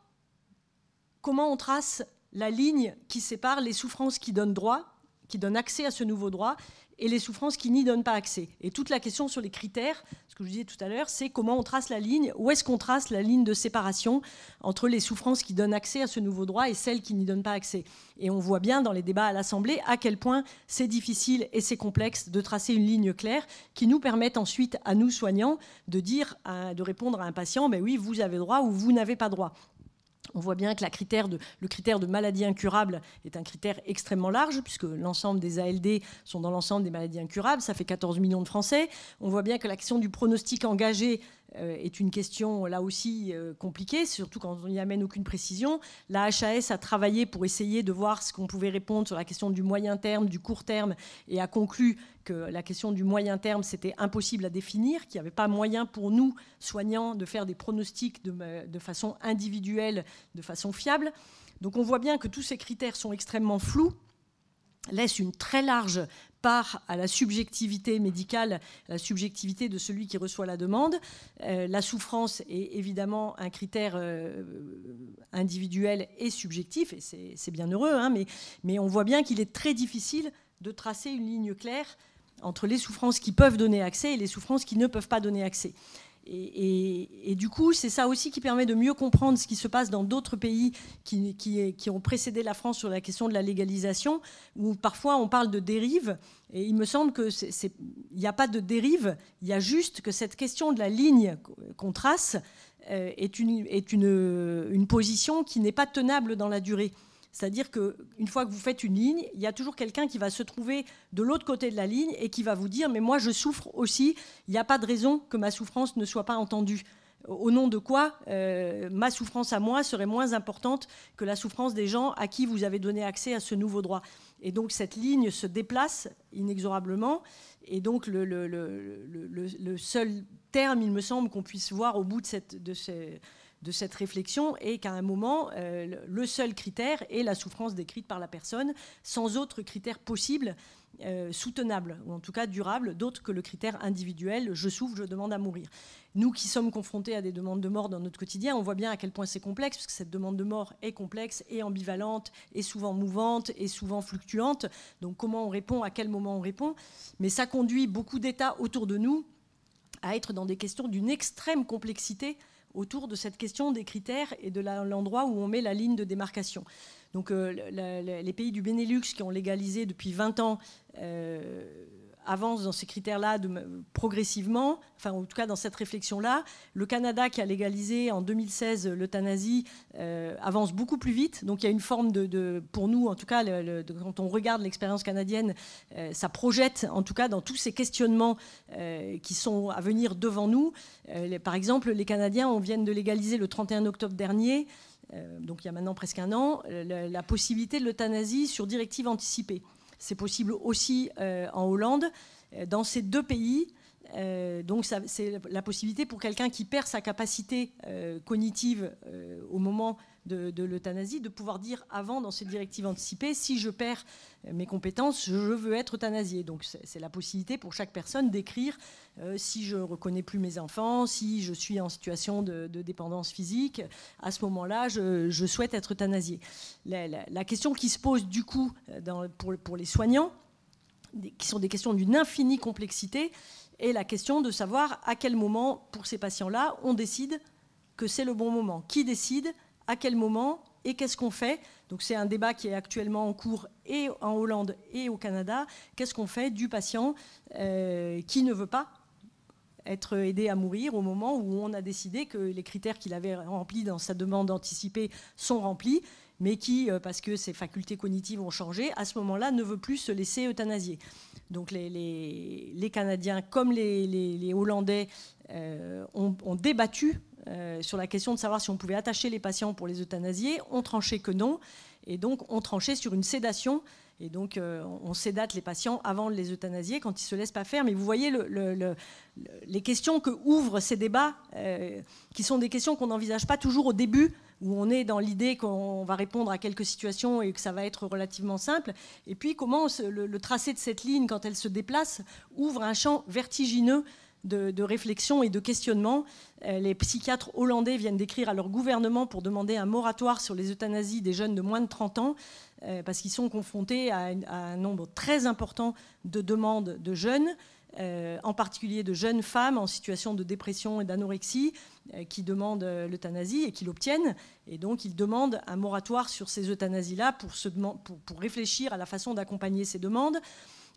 Comment on trace la ligne qui sépare les souffrances qui donnent droit, qui donnent accès à ce nouveau droit, et les souffrances qui n'y donnent pas accès. Et toute la question sur les critères, ce que je disais tout à l'heure, c'est comment on trace la ligne, où est-ce qu'on trace la ligne de séparation entre les souffrances qui donnent accès à ce nouveau droit et celles qui n'y donnent pas accès. Et on voit bien dans les débats à l'Assemblée à quel point c'est difficile et c'est complexe de tracer une ligne claire qui nous permette ensuite, à nous soignants, de répondre à un patient, mais oui, vous avez droit ou vous n'avez pas droit. On voit bien que le critère de maladie incurable est un critère extrêmement large, puisque l'ensemble des ALD sont dans l'ensemble des maladies incurables. Ça fait 14 millions de Français. On voit bien que la question du pronostic engagé est une question, là aussi, compliquée, surtout quand on n'y amène aucune précision. La HAS a travaillé pour essayer de voir ce qu'on pouvait répondre sur la question du moyen terme, du court terme, et a conclu que la question du moyen terme, c'était impossible à définir, qu'il n'y avait pas moyen pour nous, soignants, de faire des pronostics de façon individuelle, de façon fiable. Donc on voit bien que tous ces critères sont extrêmement flous, laissent une très large part à la subjectivité médicale, à la subjectivité de celui qui reçoit la demande. La souffrance est évidemment un critère individuel et subjectif, et c'est bien heureux, hein, mais on voit bien qu'il est très difficile de tracer une ligne claire entre les souffrances qui peuvent donner accès et les souffrances qui ne peuvent pas donner accès. Et du coup, c'est ça aussi qui permet de mieux comprendre ce qui se passe dans d'autres pays qui ont précédé la France sur la question de la légalisation, où parfois on parle de dérive. Et il me semble qu'il n'y a pas de dérive, il y a juste que cette question de la ligne qu'on trace est une position qui n'est pas tenable dans la durée. C'est-à-dire qu'une fois que vous faites une ligne, il y a toujours quelqu'un qui va se trouver de l'autre côté de la ligne et qui va vous dire « mais moi je souffre aussi, il n'y a pas de raison que ma souffrance ne soit pas entendue ». Au nom de quoi ma souffrance à moi serait moins importante que la souffrance des gens à qui vous avez donné accès à ce nouveau droit. Et donc cette ligne se déplace inexorablement. Et donc le seul terme, il me semble, qu'on puisse voir au bout de cette réflexion est qu'à un moment, le seul critère est la souffrance décrite par la personne, sans autre critère possible, soutenable, ou en tout cas durable, d'autre que le critère individuel « je souffre, je demande à mourir ». Nous qui sommes confrontés à des demandes de mort dans notre quotidien, on voit bien à quel point c'est complexe, parce que cette demande de mort est complexe et ambivalente, et souvent mouvante, et souvent fluctuante. Donc comment on répond, à quel moment on répond. Mais ça conduit beaucoup d'États autour de nous à être dans des questions d'une extrême complexité autour de cette question des critères et de l'endroit où on met la ligne de démarcation. Donc les pays du Benelux qui ont légalisé depuis 20 ans avancent dans ces critères-là progressivement, enfin en tout cas dans cette réflexion-là. Le Canada qui a légalisé en 2016 l'euthanasie avance beaucoup plus vite. Donc il y a une forme pour nous, en tout cas, quand on regarde l'expérience canadienne, ça projette en tout cas dans tous ces questionnements qui sont à venir devant nous. Par exemple, les Canadiens viennent de légaliser le 31 octobre dernier, donc il y a maintenant presque un an, la possibilité de l'euthanasie sur directive anticipée. C'est possible aussi en Hollande. Dans ces deux pays, donc c'est la possibilité pour quelqu'un qui perd sa capacité cognitive au moment de l'euthanasie de pouvoir dire avant dans ces directives anticipées, si je perds mes compétences, je veux être euthanasié. Donc c'est la possibilité pour chaque personne d'écrire si je ne reconnais plus mes enfants, si je suis en situation de dépendance physique, à ce moment-là, je souhaite être euthanasié. La question qui se pose du coup pour les soignants, qui sont des questions d'une infinie complexité, est la question de savoir à quel moment, pour ces patients-là, on décide que c'est le bon moment. Qui décide, à quel moment et qu'est-ce qu'on fait? Donc c'est un débat qui est actuellement en cours et en Hollande et au Canada. Qu'est-ce qu'on fait du patient qui ne veut pas être aidé à mourir au moment où on a décidé que les critères qu'il avait remplis dans sa demande anticipée sont remplis, mais qui, parce que ses facultés cognitives ont changé, à ce moment-là, ne veut plus se laisser euthanasier. Donc les Canadiens, comme les Hollandais, ont débattu sur la question de savoir si on pouvait attacher les patients pour les euthanasier, ont tranché que non, et donc ont tranché sur une sédation. Et donc, on sédate les patients avant de les euthanasier quand ils ne se laissent pas faire. Mais vous voyez les questions que ouvrent ces débats, qui sont des questions qu'on n'envisage pas toujours au début, où on est dans l'idée qu'on va répondre à quelques situations et que ça va être relativement simple. Et puis, comment le tracé de cette ligne, quand elle se déplace, ouvre un champ vertigineux de réflexion et de questionnement. Les psychiatres hollandais viennent d'écrire à leur gouvernement pour demander un moratoire sur les euthanasies des jeunes de moins de 30 ans, parce qu'ils sont confrontés à un nombre très important de demandes de jeunes, en particulier de jeunes femmes en situation de dépression et d'anorexie, qui demandent l'euthanasie et qui l'obtiennent. Et donc, ils demandent un moratoire sur ces euthanasies-là pour réfléchir à la façon d'accompagner ces demandes.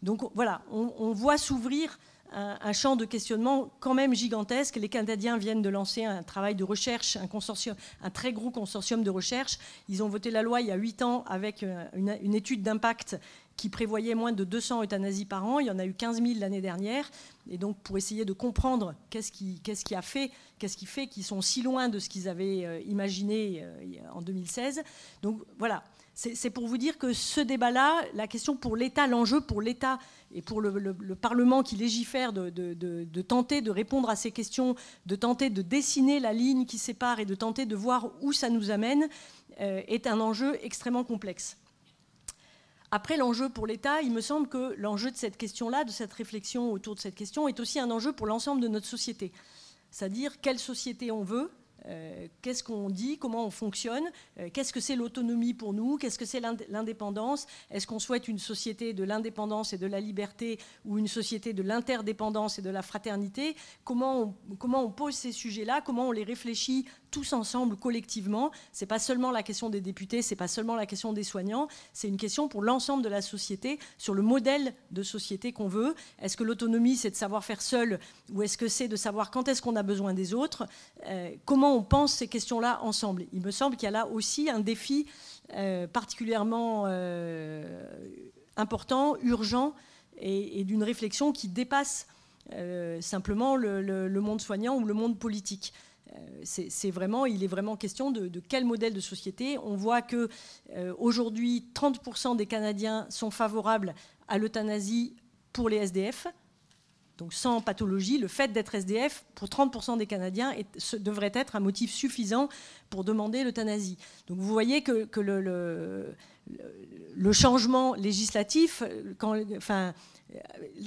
Donc voilà, on voit s'ouvrir un champ de questionnement quand même gigantesque. Les Canadiens viennent de lancer un travail de recherche, un très gros consortium de recherche. Ils ont voté la loi il y a 8 ans avec une étude d'impact qui prévoyait moins de 200 euthanasies par an. Il y en a eu 15 000 l'année dernière. Et donc, pour essayer de comprendre qu'est-ce qui fait qu'ils sont si loin de ce qu'ils avaient imaginé en 2016. Donc, voilà. C'est pour vous dire que ce débat-là, la question pour l'État, l'enjeu pour l'État et pour le Parlement qui légifère de tenter de répondre à ces questions, de tenter de dessiner la ligne qui sépare et de tenter de voir où ça nous amène, est un enjeu extrêmement complexe. Après, l'enjeu pour l'État, il me semble que l'enjeu de cette question-là, de cette réflexion autour de cette question, est aussi un enjeu pour l'ensemble de notre société. C'est-à-dire quelle société on veut, qu'est-ce qu'on dit, comment on fonctionne, qu'est-ce que c'est l'autonomie pour nous, qu'est-ce que c'est l'indépendance, est-ce qu'on souhaite une société de l'indépendance et de la liberté ou une société de l'interdépendance et de la fraternité, comment on pose ces sujets-là, comment on les réfléchit tous ensemble, collectivement. Ce n'est pas seulement la question des députés, ce n'est pas seulement la question des soignants, c'est une question pour l'ensemble de la société, sur le modèle de société qu'on veut. Est-ce que l'autonomie, c'est de savoir faire seul, ou est-ce que c'est de savoir quand est-ce qu'on a besoin des autres, comment on pense ces questions-là ensemble. Il me semble qu'il y a là aussi un défi particulièrement important, urgent, et d'une réflexion qui dépasse simplement le monde soignant ou le monde politique. Il est vraiment question de quel modèle de société. On voit qu'aujourd'hui, 30% des Canadiens sont favorables à l'euthanasie pour les SDF. Donc sans pathologie, le fait d'être SDF, pour 30% des Canadiens, devrait être un motif suffisant pour demander l'euthanasie. Donc vous voyez que le changement législatif,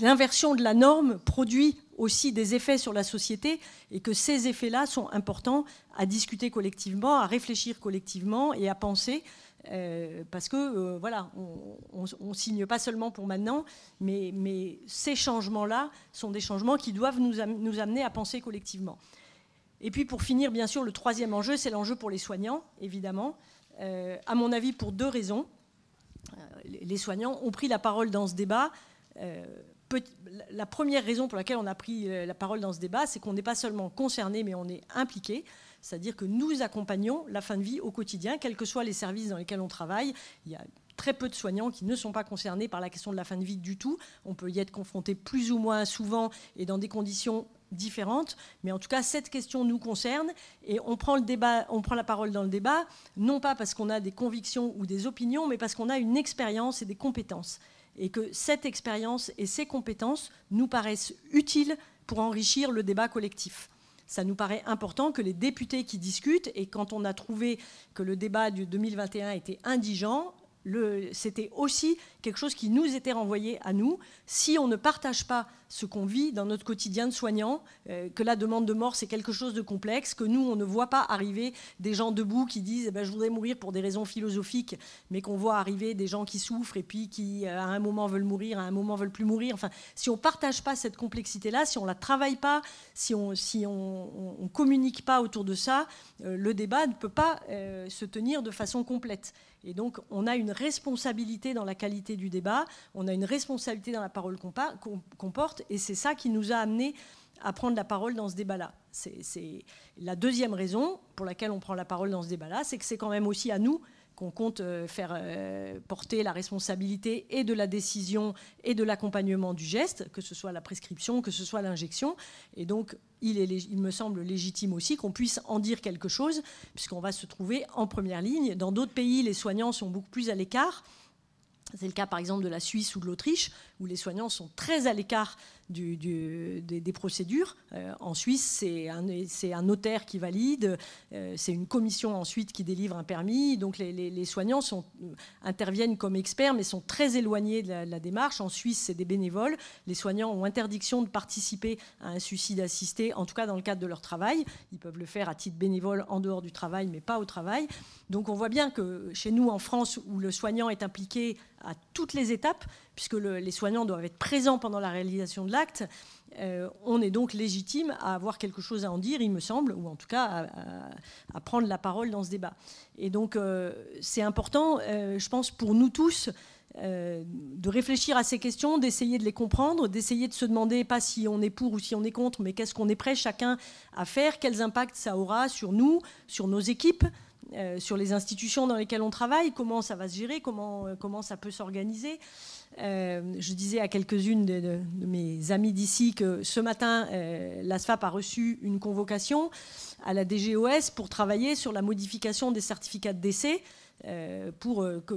l'inversion de la norme produit aussi des effets sur la société et que ces effets-là sont importants à discuter collectivement, à réfléchir collectivement et à penser. Parce que voilà, on signe pas seulement pour maintenant, mais ces changements-là sont des changements qui doivent nous amener à penser collectivement. Et puis pour finir, bien sûr, le troisième enjeu, c'est l'enjeu pour les soignants, évidemment. À mon avis, pour 2 raisons. Les soignants ont pris la parole dans ce débat. La première raison pour laquelle on a pris la parole dans ce débat, c'est qu'on n'est pas seulement concerné, mais on est impliqué. C'est-à-dire que nous accompagnons la fin de vie au quotidien, quels que soient les services dans lesquels on travaille. Il y a très peu de soignants qui ne sont pas concernés par la question de la fin de vie du tout. On peut y être confronté plus ou moins souvent et dans des conditions différentes. Mais en tout cas, cette question nous concerne et on prend la parole dans le débat, non pas parce qu'on a des convictions ou des opinions, mais parce qu'on a une expérience et des compétences. Et que cette expérience et ces compétences nous paraissent utiles pour enrichir le débat collectif. Ça nous paraît important que les députés qui discutent, et quand on a trouvé que le débat de 2021 était indigent, c'était aussi quelque chose qui nous était renvoyé à nous. Si on ne partage pas ce qu'on vit dans notre quotidien de soignant, que la demande de mort, c'est quelque chose de complexe, que nous, on ne voit pas arriver des gens debout qui disent je voudrais mourir pour des raisons philosophiques, mais qu'on voit arriver des gens qui souffrent et puis qui, à un moment, veulent mourir, à un moment, veulent plus mourir. Enfin, si on ne partage pas cette complexité-là, si on ne la travaille pas, si on ne communique pas autour de ça, le débat ne peut pas se tenir de façon complète. Et donc, on a une responsabilité dans la qualité du débat, on a une responsabilité dans la parole qu'on porte, et c'est ça qui nous a amenés à prendre la parole dans ce débat-là. C'est la deuxième raison pour laquelle on prend la parole dans ce débat-là, c'est que c'est quand même aussi à nous qu'on compte faire porter la responsabilité et de la décision et de l'accompagnement du geste, que ce soit la prescription, que ce soit l'injection. Et donc, il me semble légitime aussi qu'on puisse en dire quelque chose, puisqu'on va se trouver en première ligne. Dans d'autres pays, les soignants sont beaucoup plus à l'écart. C'est le cas, par exemple, de la Suisse ou de l'Autriche, où les soignants sont très à l'écart des procédures. En Suisse, c'est un notaire qui valide, c'est une commission ensuite qui délivre un permis. Donc les soignants interviennent comme experts, mais sont très éloignés de la démarche. En Suisse, c'est des bénévoles. Les soignants ont interdiction de participer à un suicide assisté, en tout cas dans le cadre de leur travail. Ils peuvent le faire à titre bénévole en dehors du travail, mais pas au travail. Donc on voit bien que chez nous, en France, où le soignant est impliqué à toutes les étapes, puisque les soignants doivent être présents pendant la réalisation de l'acte, on est donc légitime à avoir quelque chose à en dire, il me semble, ou en tout cas à prendre la parole dans ce débat. Et donc c'est important, je pense, pour nous tous, de réfléchir à ces questions, d'essayer de les comprendre, d'essayer de se demander pas si on est pour ou si on est contre, mais qu'est-ce qu'on est prêt chacun à faire, quels impacts ça aura sur nous, sur nos équipes, sur les institutions dans lesquelles on travaille, comment ça va se gérer, comment ça peut s'organiser. Je disais à quelques-unes de mes amies d'ici que ce matin, l'ASFAP a reçu une convocation à la DGOS pour travailler sur la modification des certificats de décès,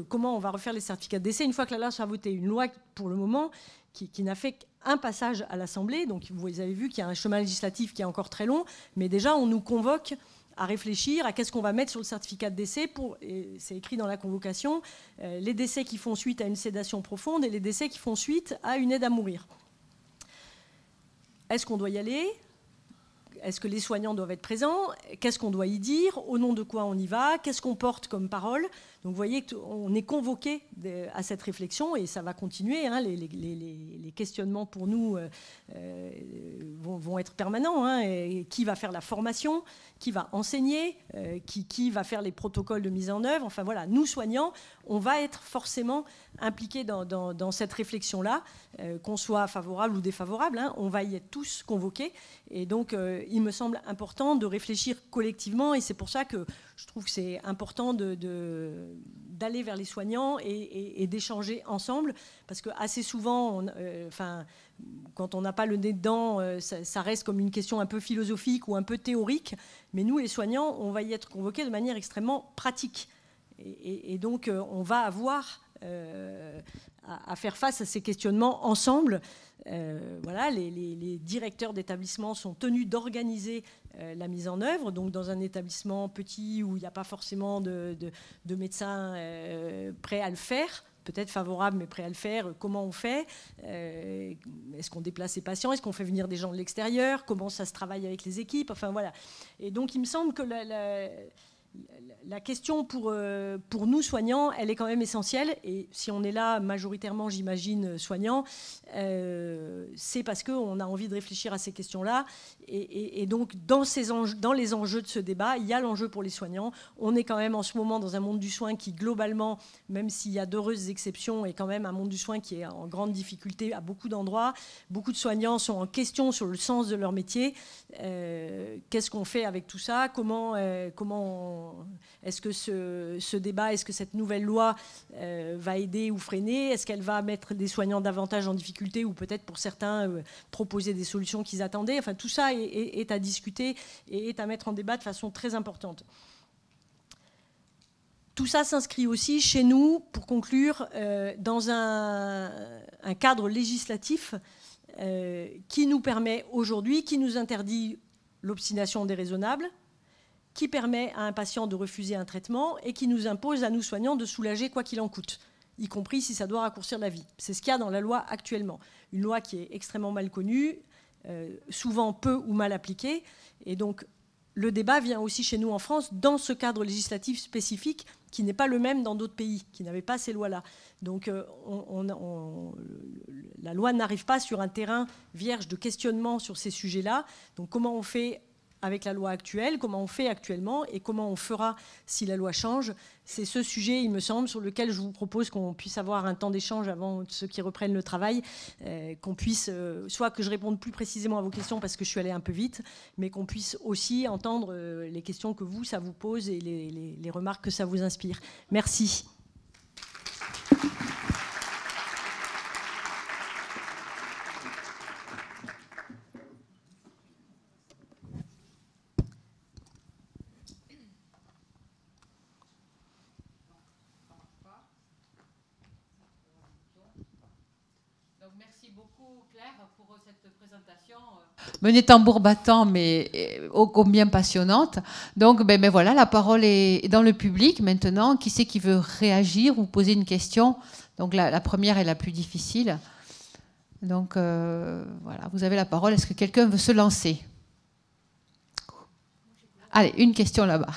comment on va refaire les certificats de décès une fois que la loi sera votée. Une loi, pour le moment, qui n'a fait qu'un passage à l'Assemblée. Donc, vous avez vu qu'il y a un chemin législatif qui est encore très long, mais déjà, on nous convoque à réfléchir à qu'est-ce qu'on va mettre sur le certificat de décès. C'est écrit dans la convocation, les décès qui font suite à une sédation profonde et les décès qui font suite à une aide à mourir. Est-ce qu'on doit y aller ? Est-ce que les soignants doivent être présents ? Qu'est-ce qu'on doit y dire ? Au nom de quoi on y va ? Qu'est-ce qu'on porte comme parole ? Donc vous voyez qu'on est convoqué à cette réflexion et ça va continuer. Hein. Les questionnements pour nous vont être permanents. Hein. Et qui va faire la formation ? Qui va enseigner ? Qui va faire les protocoles de mise en œuvre ? Enfin voilà, nous soignants, on va être forcément impliqués dans cette réflexion-là, qu'on soit favorable ou défavorable. Hein. On va y être tous convoqués. Et donc, il me semble important de réfléchir collectivement et c'est pour ça que je trouve que c'est important d'aller vers les soignants et d'échanger ensemble parce que assez souvent, quand on n'a pas le nez dedans, ça reste comme une question un peu philosophique ou un peu théorique, mais nous, les soignants, on va y être convoqués de manière extrêmement pratique et donc on va avoir à faire face à ces questionnements ensemble. Voilà, les directeurs d'établissement sont tenus d'organiser la mise en œuvre. Donc dans un établissement petit où il n'y a pas forcément de médecins prêts à le faire, peut-être favorable mais prêt à le faire, comment on fait ? Est-ce qu'on déplace les patients ? Est-ce qu'on fait venir des gens de l'extérieur ? Comment ça se travaille avec les équipes ? Enfin voilà. Et donc il me semble que la question pour nous soignants, elle est quand même essentielle. Et si on est là majoritairement, j'imagine, soignants, c'est parce qu'on a envie de réfléchir à ces questions-là. Et donc, dans les enjeux de ce débat, il y a l'enjeu pour les soignants. On est quand même en ce moment dans un monde du soin qui, globalement, même s'il y a d'heureuses exceptions, est quand même un monde du soin qui est en grande difficulté à beaucoup d'endroits. Beaucoup de soignants sont en question sur le sens de leur métier. Qu'est-ce qu'on fait avec tout ça ? Comment est-ce que ce débat, est-ce que cette nouvelle loi va aider ou freiner ? Est-ce qu'elle va mettre des soignants davantage en difficulté ou peut-être pour certains proposer des solutions qu'ils attendaient ? Enfin, tout ça est à discuter et est à mettre en débat de façon très importante. Tout ça s'inscrit aussi chez nous, pour conclure, dans un cadre législatif qui nous permet aujourd'hui, qui nous interdit l'obstination déraisonnable, qui permet à un patient de refuser un traitement et qui nous impose à nous soignants de soulager quoi qu'il en coûte, y compris si ça doit raccourcir la vie. C'est ce qu'il y a dans la loi actuellement. Une loi qui est extrêmement mal connue, souvent peu ou mal appliquée. Et donc, le débat vient aussi chez nous en France dans ce cadre législatif spécifique qui n'est pas le même dans d'autres pays, qui n'avaient pas ces lois-là. Donc, la loi n'arrive pas sur un terrain vierge de questionnement sur ces sujets-là. Donc, comment on fait avec la loi actuelle, comment on fait actuellement et comment on fera si la loi change. C'est ce sujet, il me semble, sur lequel je vous propose qu'on puisse avoir un temps d'échange avant ceux qui reprennent le travail, qu'on puisse, soit que je réponde plus précisément à vos questions parce que je suis allée un peu vite, mais qu'on puisse aussi entendre les questions que vous, ça vous pose et les remarques que ça vous inspire. Merci. Merci beaucoup Claire pour cette présentation menée tambour battant mais ô combien passionnante. Donc ben voilà, la parole est dans le public maintenant. Qui c'est qui veut réagir ou poser une question? Donc la première est la plus difficile. Donc voilà, vous avez la parole. Est-ce que quelqu'un veut se lancer? Allez, une question là-bas.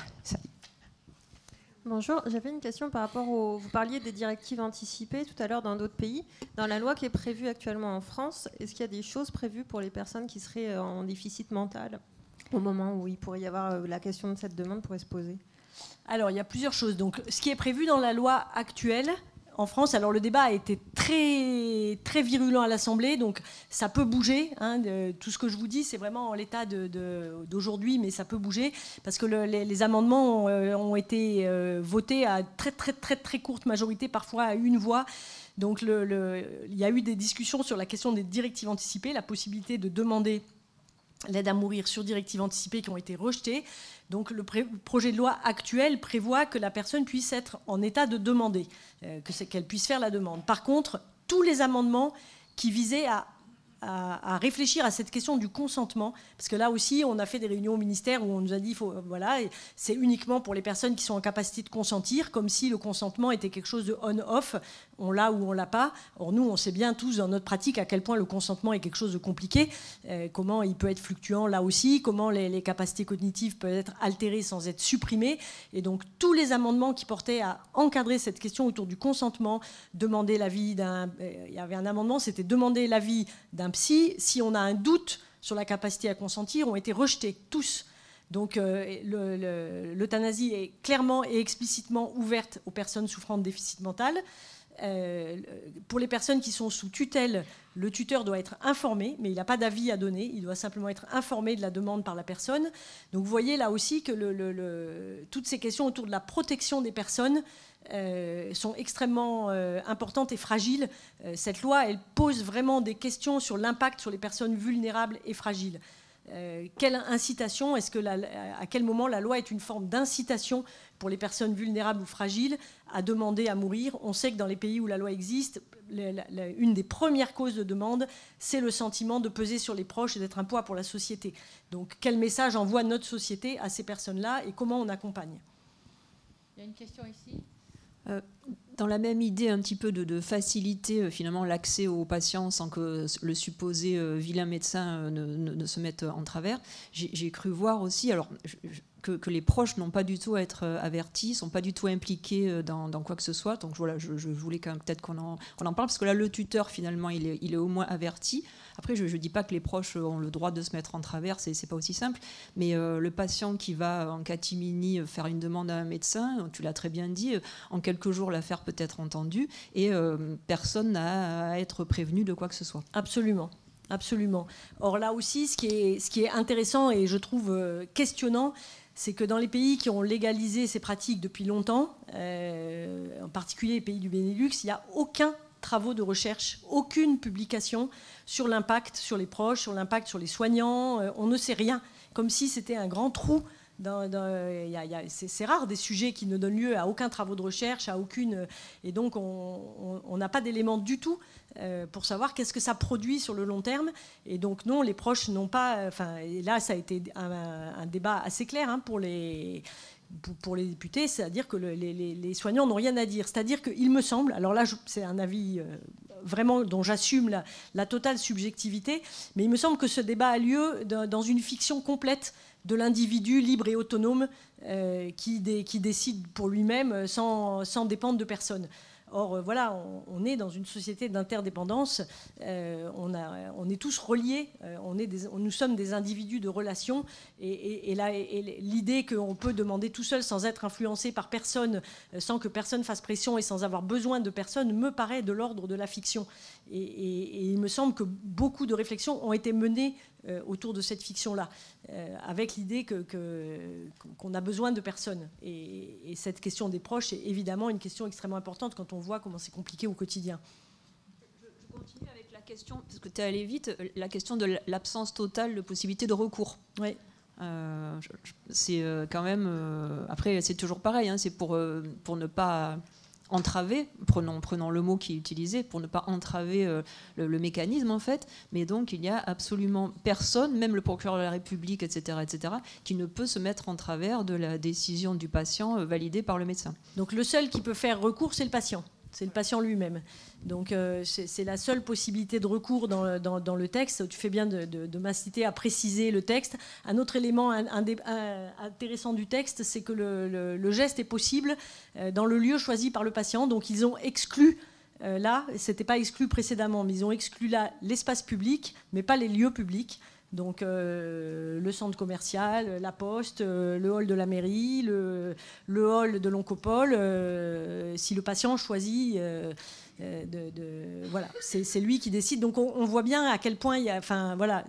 Bonjour, j'avais une question par rapport au... Vous parliez des directives anticipées tout à l'heure dans d'autres pays. Dans la loi qui est prévue actuellement en France, est-ce qu'il y a des choses prévues pour les personnes qui seraient en déficit mental au moment où il pourrait y avoir la question de cette demande pourrait se poser? Alors, il y a plusieurs choses. Donc, ce qui est prévu dans la loi actuelle en France, alors le débat a été très, très virulent à l'Assemblée, donc ça peut bouger. Hein, tout ce que je vous dis, c'est vraiment en l'état d'aujourd'hui, mais ça peut bouger, parce que les amendements ont été votés à très, très, très, très courte majorité, parfois à une voix. Donc il y a eu des discussions sur la question des directives anticipées, la possibilité de demander l'aide à mourir sur directive anticipée qui ont été rejetées. Donc le projet de loi actuel prévoit que la personne puisse être en état de demander, qu'elle puisse faire la demande. Par contre, tous les amendements qui visaient à réfléchir à cette question du consentement, parce que là aussi, on a fait des réunions au ministère où on nous a dit, voilà, c'est uniquement pour les personnes qui sont en capacité de consentir, comme si le consentement était quelque chose de on-off, on l'a ou on l'a pas. Or nous, on sait bien tous dans notre pratique à quel point le consentement est quelque chose de compliqué, comment il peut être fluctuant là aussi, comment les capacités cognitives peuvent être altérées sans être supprimées. Et donc tous les amendements qui portaient à encadrer cette question autour du consentement, demander l'avis il y avait un amendement, c'était demander l'avis d'un psy si on a un doute sur la capacité à consentir, ont été rejetés tous. Donc l'euthanasie est clairement et explicitement ouverte aux personnes souffrant de déficit mental. Pour les personnes qui sont sous tutelle, le tuteur doit être informé, mais il n'a pas d'avis à donner, il doit simplement être informé de la demande par la personne. Donc vous voyez là aussi que toutes ces questions autour de la protection des personnes sont extrêmement importantes et fragiles. Cette loi, elle pose vraiment des questions sur l'impact sur les personnes vulnérables et fragiles. Quelle incitation, à quel moment la loi est une forme d'incitation pour les personnes vulnérables ou fragiles à demander à mourir? On sait que dans les pays où la loi existe, une des premières causes de demande, c'est le sentiment de peser sur les proches et d'être un poids pour la société. Donc quel message envoie notre société à ces personnes-là et comment on accompagne? Il y a une question ici. Dans la même idée un petit peu de faciliter finalement l'accès aux patients sans que le supposé vilain médecin ne se mette en travers, j'ai cru voir aussi que les proches n'ont pas du tout à être avertis, sont pas du tout impliqués dans quoi que ce soit. Donc voilà, je voulais quand même peut-être qu'on en parle, parce que là le tuteur finalement il est au moins averti. Après je dis pas que les proches ont le droit de se mettre en travers, c'est pas aussi simple, mais le patient qui va en catimini faire une demande à un médecin, tu l'as très bien dit, en quelques jours l'affaire peut être entendue et personne n'a à être prévenu de quoi que ce soit. Absolument. Absolument. Or là aussi, ce qui est intéressant et je trouve questionnant, c'est que dans les pays qui ont légalisé ces pratiques depuis longtemps, en particulier les pays du Benelux, il n'y a aucun travaux de recherche, aucune publication sur l'impact sur les proches, sur l'impact sur les soignants. On ne sait rien, comme si c'était un grand trou. C'est rare des sujets qui ne donnent lieu à aucun travaux de recherche, à aucune, et donc on n'a pas d'éléments du tout pour savoir qu'est-ce que ça produit sur le long terme. Et donc non, les proches n'ont pas. Et là, ça a été un débat assez clair hein, pour les députés, c'est-à-dire que les soignants n'ont rien à dire. C'est-à-dire qu'il me semble, alors là c'est un avis vraiment dont j'assume la totale subjectivité, mais il me semble que ce débat a lieu dans une fiction complète de l'individu libre et autonome qui décide pour lui-même sans dépendre de personne. Or, voilà, on est dans une société d'interdépendance, on est tous reliés, nous sommes des individus de relation, et l'idée qu'on peut demander tout seul sans être influencé par personne, sans que personne fasse pression et sans avoir besoin de personne, me paraît de l'ordre de la fiction. Et il me semble que beaucoup de réflexions ont été menées autour de cette fiction-là, avec l'idée qu'on a besoin de personne. Et cette question des proches est évidemment une question extrêmement importante quand on voit comment c'est compliqué au quotidien. Je continue avec la question, parce que tu es allé vite, la question de l'absence totale de possibilité de recours. Oui. C'est quand même... après, c'est toujours pareil, hein, c'est pour ne pas... entraver, prenons le mot qui est utilisé, pour ne pas entraver le mécanisme en fait, mais donc il n'y a absolument personne, même le procureur de la République, etc., qui ne peut se mettre en travers de la décision du patient validée par le médecin. Donc le seul qui peut faire recours, c'est le patient. C'est le patient lui-même. Donc c'est la seule possibilité de recours dans le texte. Tu fais bien de m'inciter à préciser le texte. Un autre élément intéressant du texte, c'est que le geste est possible dans le lieu choisi par le patient. Donc ils ont exclu, là, c'était pas exclu précédemment, mais ils ont exclu là l'espace public, mais pas les lieux publics. Donc le centre commercial, la poste, le hall de la mairie, le hall de l'oncopole, si le patient choisit, voilà, c'est lui qui décide. Donc on voit bien à quel point il y a, enfin voilà,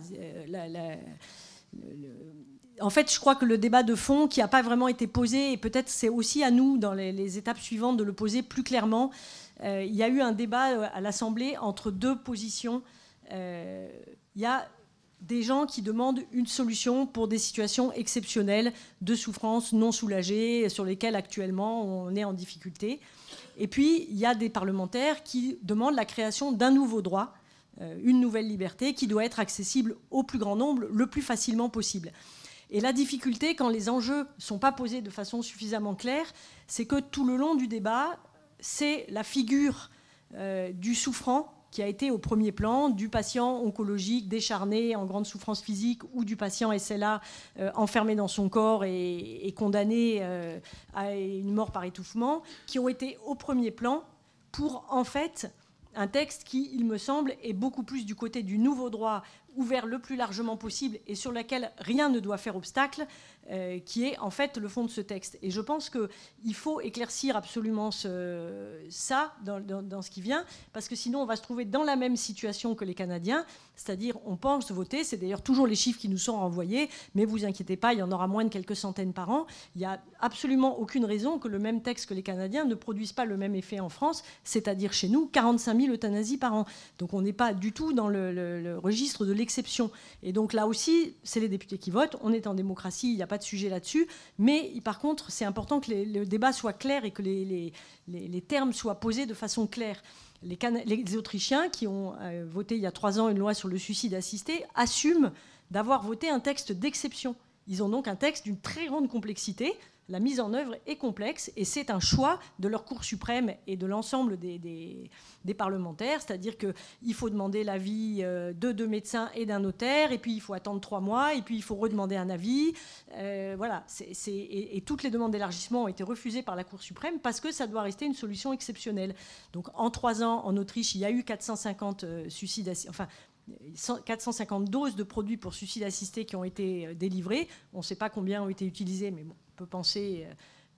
en fait, je crois que le débat de fond qui n'a pas vraiment été posé, et peut-être c'est aussi à nous dans les étapes suivantes de le poser plus clairement. Il y a eu un débat à l'Assemblée entre deux positions. Il y a des gens qui demandent une solution pour des situations exceptionnelles de souffrance non soulagées sur lesquelles actuellement on est en difficulté. Et puis, il y a des parlementaires qui demandent la création d'un nouveau droit, une nouvelle liberté qui doit être accessible au plus grand nombre le plus facilement possible. Et la difficulté, quand les enjeux ne sont pas posés de façon suffisamment claire, c'est que tout le long du débat, c'est la figure du souffrant qui a été au premier plan, du patient oncologique décharné en grande souffrance physique ou du patient SLA enfermé dans son corps et condamné à une mort par étouffement, qui ont été au premier plan pour, en fait, un texte qui, il me semble, est beaucoup plus du côté du nouveau droit ouvert le plus largement possible et sur lequel rien ne doit faire obstacle, qui est en fait le fond de ce texte. Et je pense qu'il faut éclaircir absolument ça dans ce qui vient, parce que sinon on va se trouver dans la même situation que les Canadiens, c'est-à-dire on pense voter, c'est d'ailleurs toujours les chiffres qui nous sont renvoyés, mais vous inquiétez pas, il y en aura moins de quelques centaines par an. Il n'y a absolument aucune raison que le même texte que les Canadiens ne produise pas le même effet en France, c'est-à-dire chez nous 45 000 euthanasies par an. Donc on n'est pas du tout dans le registre de l'exception. Et donc là aussi, c'est les députés qui votent, on est en démocratie, il n'y a pas de sujet là-dessus, mais par contre, c'est important que le débat soit clair et que les termes soient posés de façon claire. Les Autrichiens, qui ont voté il y a 3 ans une loi sur le suicide assisté, assument d'avoir voté un texte d'exception. Ils ont donc un texte d'une très grande complexité. La mise en œuvre est complexe et c'est un choix de leur Cour suprême et de l'ensemble des parlementaires, c'est-à-dire qu'il faut demander l'avis de 2 médecins et d'un notaire, et puis il faut attendre 3 mois, et puis il faut redemander un avis. Voilà. Et toutes les demandes d'élargissement ont été refusées par la Cour suprême parce que ça doit rester une solution exceptionnelle. Donc en 3 ans, en Autriche, il y a eu 450 suicides assistés, enfin 450 doses de produits pour suicide assisté qui ont été délivrées. On ne sait pas combien ont été utilisées, mais bon, on peut penser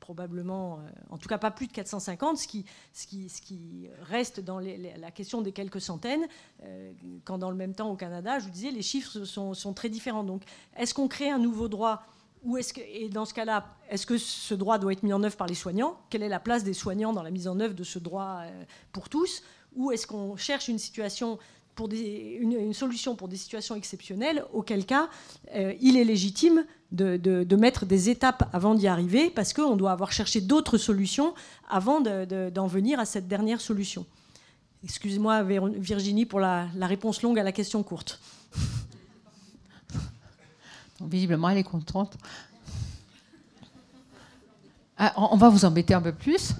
probablement, en tout cas pas plus de 450, ce qui reste dans la question des quelques centaines, quand dans le même temps au Canada, je vous disais, les chiffres sont très différents. Donc est-ce qu'on crée un nouveau droit et dans ce cas-là, est-ce que ce droit doit être mis en œuvre par les soignants? Quelle est la place des soignants dans la mise en œuvre de ce droit pour tous? Ou est-ce qu'on cherche une situation une solution pour des situations exceptionnelles, auquel cas il est légitime de mettre des étapes avant d'y arriver, parce qu'on doit avoir cherché d'autres solutions avant d'en venir à cette dernière solution. Excuse-moi Virginie pour la réponse longue à la question courte. Donc, visiblement elle est contente. On va vous embêter un peu plus.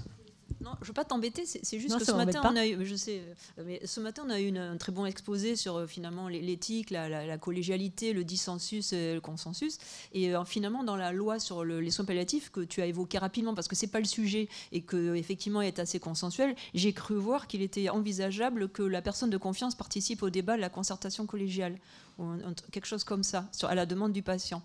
Non, veux pas t'embêter, c'est juste Non, que ça ce matin, m'embête on a eu, je sais, mais ce matin, on a eu un très bon exposé sur finalement l'éthique, la collégialité, le dissensus, le consensus. Et finalement, dans la loi sur les soins palliatifs que tu as évoqué rapidement, parce que c'est pas le sujet et que effectivement est assez consensuel, j'ai cru voir qu'il était envisageable que la personne de confiance participe au débat de la concertation collégiale, ou quelque chose comme ça, à la demande du patient.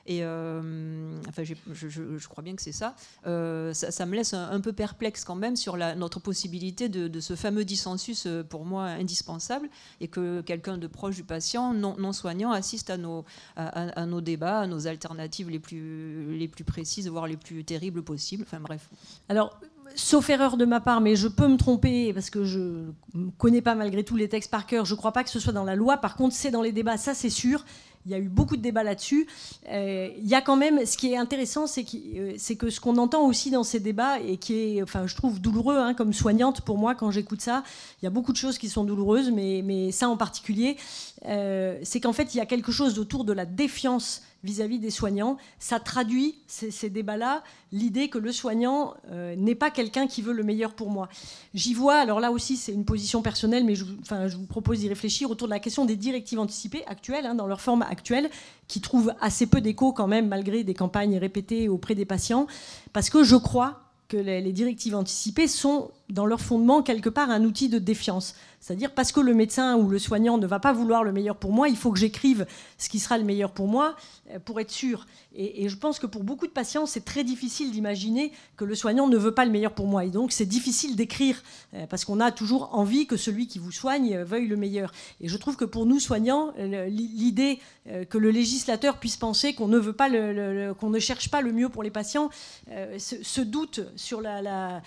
Et enfin, je crois bien que c'est ça. Ça me laisse un peu perplexe quand même sur notre possibilité de ce fameux dissensus, pour moi indispensable, et que quelqu'un de proche du patient, non soignant, assiste à nos débats, à nos alternatives les plus précises, voire les plus terribles possibles. Enfin bref. Alors, sauf erreur de ma part, mais je peux me tromper parce que je ne connais pas malgré tout les textes par cœur. Je ne crois pas que ce soit dans la loi. Par contre, c'est dans les débats, ça c'est sûr. Il y a eu beaucoup de débats là-dessus. Il y a quand même, ce qui est intéressant, c'est que ce qu'on entend aussi dans ces débats, et qui est, enfin, je trouve douloureux, hein, comme soignante, pour moi, quand j'écoute ça, il y a beaucoup de choses qui sont douloureuses, mais ça en particulier, c'est qu'en fait, il y a quelque chose autour de la défiance vis-à-vis des soignants. Ça traduit, ces débats-là, l'idée que le soignant n'est pas quelqu'un qui veut le meilleur pour moi. J'y vois, alors là aussi c'est une position personnelle, mais je vous propose d'y réfléchir autour de la question des directives anticipées actuelles, hein, dans leur forme actuelle, qui trouvent assez peu d'écho quand même, malgré des campagnes répétées auprès des patients, parce que je crois que les directives anticipées sont, dans leur fondement, quelque part un outil de défiance. C'est-à-dire, parce que le médecin ou le soignant ne va pas vouloir le meilleur pour moi, il faut que j'écrive ce qui sera le meilleur pour moi, pour être sûr. Et je pense que pour beaucoup de patients, c'est très difficile d'imaginer que le soignant ne veut pas le meilleur pour moi. Et donc, c'est difficile d'écrire, parce qu'on a toujours envie que celui qui vous soigne veuille le meilleur. Et je trouve que pour nous, soignants, l'idée que le législateur puisse penser qu'on ne veut pas qu'on ne cherche pas le mieux pour les patients, ce doute sur la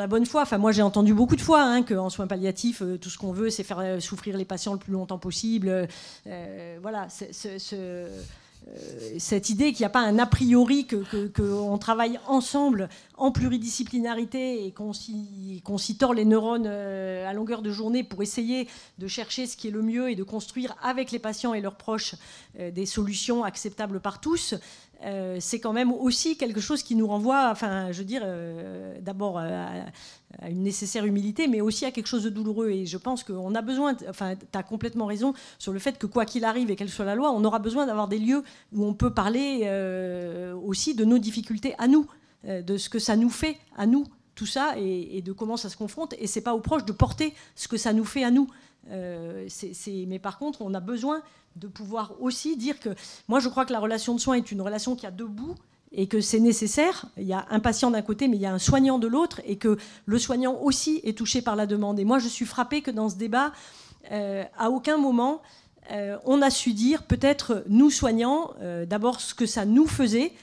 bonne foi. Enfin, moi, j'ai entendu beaucoup de fois, hein, qu'en soins palliatifs, tout ce qu'on veut, c'est faire souffrir les patients le plus longtemps possible. Voilà, cette idée qu'il n'y a pas un a priori, qu'on travaille ensemble en pluridisciplinarité et qu'on s'y tord les neurones à longueur de journée pour essayer de chercher ce qui est le mieux et de construire avec les patients et leurs proches des solutions acceptables par tous. C'est quand même aussi quelque chose qui nous renvoie, enfin, je veux dire, d'abord à une nécessaire humilité, mais aussi à quelque chose de douloureux. Et je pense qu'on a besoin, enfin, tu as complètement raison sur le fait que quoi qu'il arrive et quelle soit la loi, on aura besoin d'avoir des lieux où on peut parler aussi de nos difficultés à nous, de ce que ça nous fait à nous, tout ça, et de comment ça se confronte. Et c'est pas aux proches de porter ce que ça nous fait à nous. Mais par contre, on a besoin de pouvoir aussi dire que moi, je crois que la relation de soins est une relation qui a deux bouts et que c'est nécessaire. Il y a un patient d'un côté, mais il y a un soignant de l'autre, et que le soignant aussi est touché par la demande. Et moi, je suis frappée que dans ce débat, à aucun moment, on a su dire, peut-être nous soignants, d'abord ce que ça nous faisait,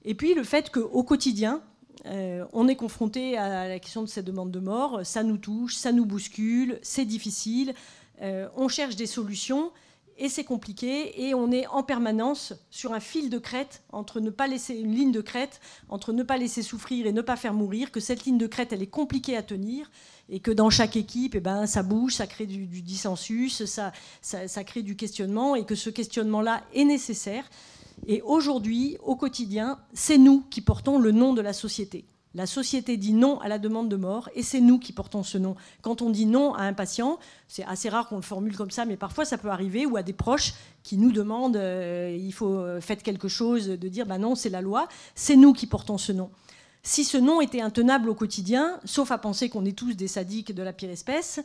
et puis le fait qu'au quotidien, on est confronté à la question de ces demandes de mort, ça nous touche, ça nous bouscule, c'est difficile, on cherche des solutions, et c'est compliqué, et on est en permanence sur un fil de crête, entre ne pas laisser une ligne de crête, entre ne pas laisser souffrir et ne pas faire mourir, que cette ligne de crête, elle est compliquée à tenir, et que dans chaque équipe, eh ben, ça bouge, ça crée du dissensus, ça crée du questionnement, et que ce questionnement-là est nécessaire. Et aujourd'hui, au quotidien, c'est nous qui portons le nom de la société. La société dit non à la demande de mort, et c'est nous qui portons ce nom. Quand on dit non à un patient, c'est assez rare qu'on le formule comme ça, mais parfois ça peut arriver, ou à des proches qui nous demandent il faut faites quelque chose, de dire bah non, c'est la loi, c'est nous qui portons ce nom. Si ce nom était intenable au quotidien, sauf à penser qu'on est tous des sadiques de la pire espèce,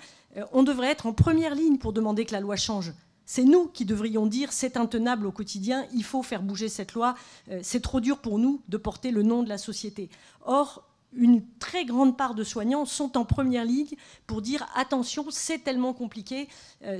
on devrait être en première ligne pour demander que la loi change. C'est nous qui devrions dire c'est intenable au quotidien, il faut faire bouger cette loi, c'est trop dur pour nous de porter le nom de la société. Or, une très grande part de soignants sont en première ligne pour dire attention, c'est tellement compliqué,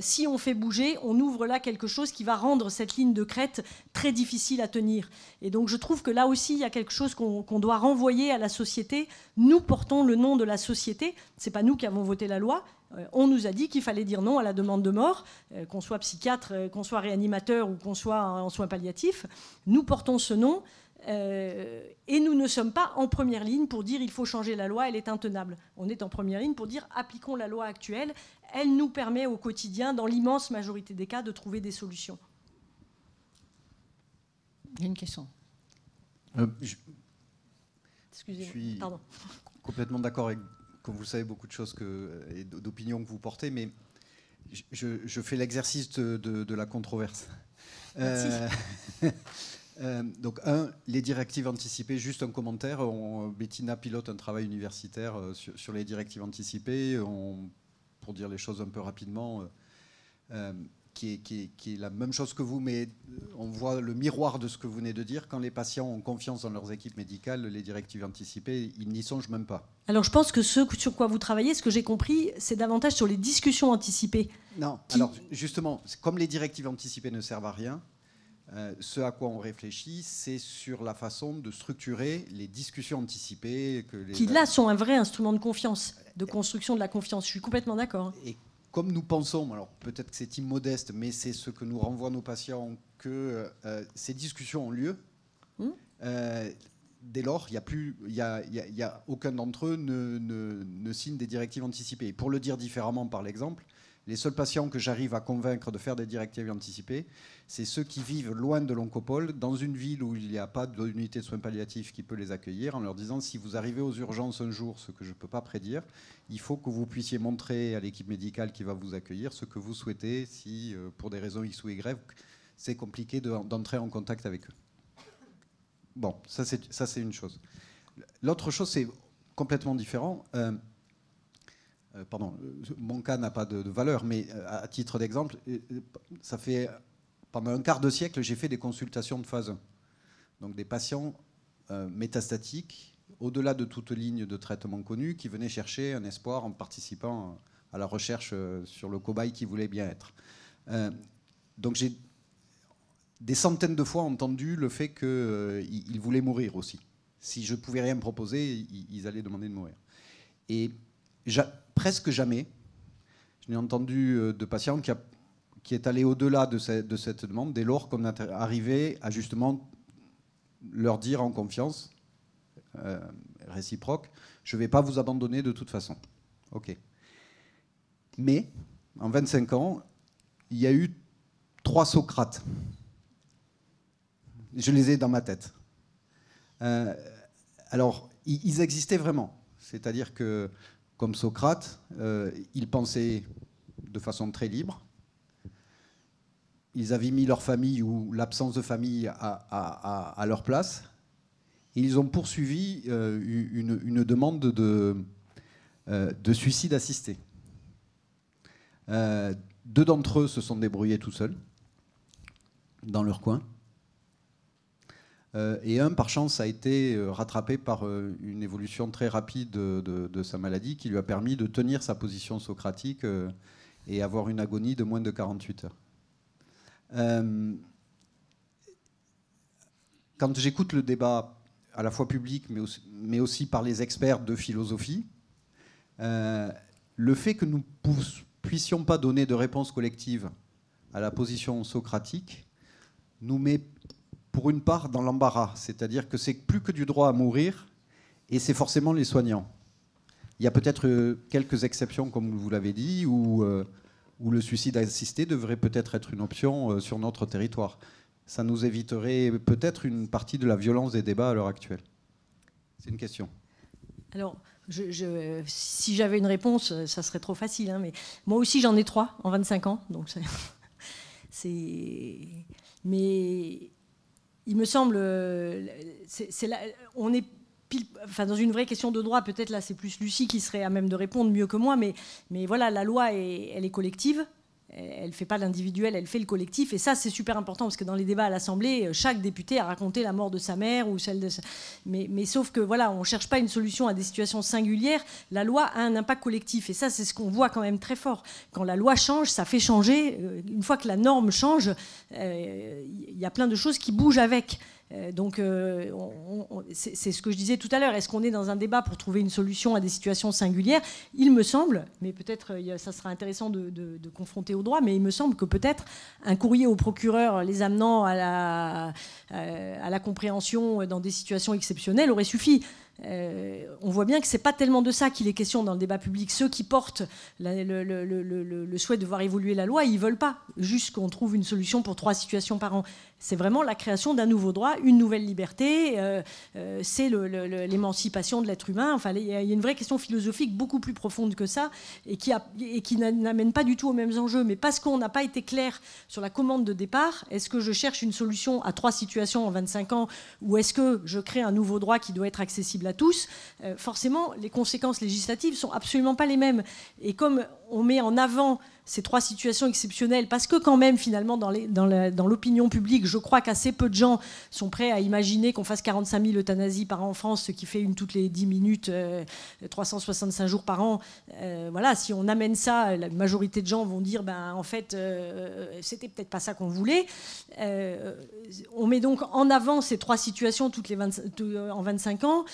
si on fait bouger, on ouvre là quelque chose qui va rendre cette ligne de crête très difficile à tenir. Et donc je trouve que là aussi, il y a quelque chose qu'on doit renvoyer à la société. Nous portons le nom de la société, c'est pas nous qui avons voté la loi. On nous a dit qu'il fallait dire non à la demande de mort, qu'on soit psychiatre, qu'on soit réanimateur ou qu'on soit en soins palliatifs. Nous portons ce nom et nous ne sommes pas en première ligne pour dire il faut changer la loi, elle est intenable. On est en première ligne pour dire appliquons la loi actuelle, elle nous permet au quotidien, dans l'immense majorité des cas, de trouver des solutions. Il y a une question. Excusez-moi, pardon. Complètement d'accord avec comme vous le savez, beaucoup de choses et d'opinions que vous portez, mais je fais l'exercice de la controverse. Donc, les directives anticipées, juste un commentaire. Bettina pilote un travail universitaire sur les directives anticipées, pour dire les choses un peu rapidement, qui est la même chose que vous, mais on voit le miroir de ce que vous venez de dire. Quand les patients ont confiance dans leurs équipes médicales, les directives anticipées, ils n'y songent même pas. Alors je pense que ce sur quoi vous travaillez, ce que j'ai compris, c'est davantage sur les discussions anticipées. Non, alors justement, comme les directives anticipées ne servent à rien, ce à quoi on réfléchit, c'est sur la façon de structurer les discussions anticipées. Qui là sont un vrai instrument de confiance, de construction de la confiance. Je suis complètement d'accord. Et comme nous pensons, alors peut-être que c'est immodeste, mais c'est ce que nous renvoient nos patients, que ces discussions ont lieu. Dès lors, y a aucun d'entre eux ne signe des directives anticipées. Et pour le dire différemment par l'exemple, les seuls patients que j'arrive à convaincre de faire des directives anticipées, c'est ceux qui vivent loin de l'oncopole, dans une ville où il n'y a pas d'unité de soins palliatifs qui peut les accueillir, en leur disant si vous arrivez aux urgences un jour, ce que je ne peux pas prédire, il faut que vous puissiez montrer à l'équipe médicale qui va vous accueillir ce que vous souhaitez, si pour des raisons X ou Y, c'est compliqué d'entrer en contact avec eux. Bon, ça c'est une chose. L'autre chose, c'est complètement différent. Pardon, mon cas n'a pas de valeur, mais à titre d'exemple, ça fait pendant un quart de siècle, j'ai fait des consultations de phase 1. Donc des patients métastatiques, au-delà de toute ligne de traitement connue, qui venaient chercher un espoir en participant à la recherche sur le cobaye qui voulait bien être. Donc j'ai des centaines de fois entendu le fait qu'ils voulaient mourir aussi. Si je ne pouvais rien proposer, ils allaient demander de mourir. Et presque jamais, je n'ai entendu de patients qui est allé au-delà de cette demande, dès lors qu'on est arrivé à justement leur dire en confiance, réciproque, je ne vais pas vous abandonner de toute façon. OK. Mais, en 25 ans, il y a eu 3 Socrates. Je les ai dans ma tête. Alors, ils existaient vraiment. C'est-à-dire que, comme Socrate, ils pensaient de façon très libre. Ils avaient mis leur famille ou l'absence de famille à leur place. Et ils ont poursuivi une demande de suicide assisté. 2 d'entre eux se sont débrouillés tout seuls, dans leur coin. Et un, par chance, a été rattrapé par une évolution très rapide de sa maladie qui lui a permis de tenir sa position socratique et avoir une agonie de moins de 48 heures. Quand j'écoute le débat, à la fois public, mais aussi par les experts de philosophie, le fait que nous ne puissions pas donner de réponse collective à la position socratique nous met pour une part dans l'embarras, c'est-à-dire que c'est plus que du droit à mourir, et c'est forcément les soignants. Il y a peut-être quelques exceptions, comme vous l'avez dit, où le suicide assisté devrait peut-être être une option sur notre territoire. Ça nous éviterait peut-être une partie de la violence des débats à l'heure actuelle. C'est une question. Alors, si j'avais une réponse, ça serait trop facile, hein, mais moi aussi j'en ai 3 en 25 ans, donc mais il me semble, on est dans une vraie question de droit, peut-être là c'est plus Lucie qui serait à même de répondre mieux que moi, mais voilà, la loi elle est collective, elle ne fait pas l'individuel, elle fait le collectif, et ça c'est super important parce que dans les débats à l'Assemblée, chaque député a raconté la mort de sa mère ou celle de mais sauf que voilà, on ne cherche pas une solution à des situations singulières, la loi a un impact collectif, et ça c'est ce qu'on voit quand même très fort. Quand la loi change, ça fait changer, une fois que la norme change, il y a plein de choses qui bougent avec. Donc, c'est ce que je disais tout à l'heure. Est-ce qu'on est dans un débat pour trouver une solution à des situations singulières ? Il me semble, mais peut-être ça sera intéressant de confronter au droit, mais il me semble que peut-être un courrier au procureur les amenant à la compréhension dans des situations exceptionnelles aurait suffi. on voit bien que c'est pas tellement de ça qu'il est question dans le débat public. Ceux qui portent le souhait de voir évoluer la loi, ils veulent pas juste qu'on trouve une solution pour 3 situations par an. C'est vraiment la création d'un nouveau droit, une nouvelle liberté, c'est l'émancipation de l'être humain. Enfin, il y a une vraie question philosophique beaucoup plus profonde que ça et qui n'amène pas du tout aux mêmes enjeux. Mais parce qu'on n'a pas été clair sur la commande de départ, est-ce que je cherche une solution à 3 situations en 25 ans ou est-ce que je crée un nouveau droit qui doit être accessible à tous, forcément, les conséquences législatives ne sont absolument pas les mêmes. Et comme on met en avant ces 3 situations exceptionnelles, parce que quand même, finalement, dans l'opinion publique, je crois qu'assez peu de gens sont prêts à imaginer qu'on fasse 45 000 euthanasies par an en France, ce qui fait une toutes les 10 minutes, 365 jours par an. Voilà, si on amène ça, la majorité de gens vont dire, en fait, c'était peut-être pas ça qu'on voulait. On met donc en avant ces 3 situations en 25 ans,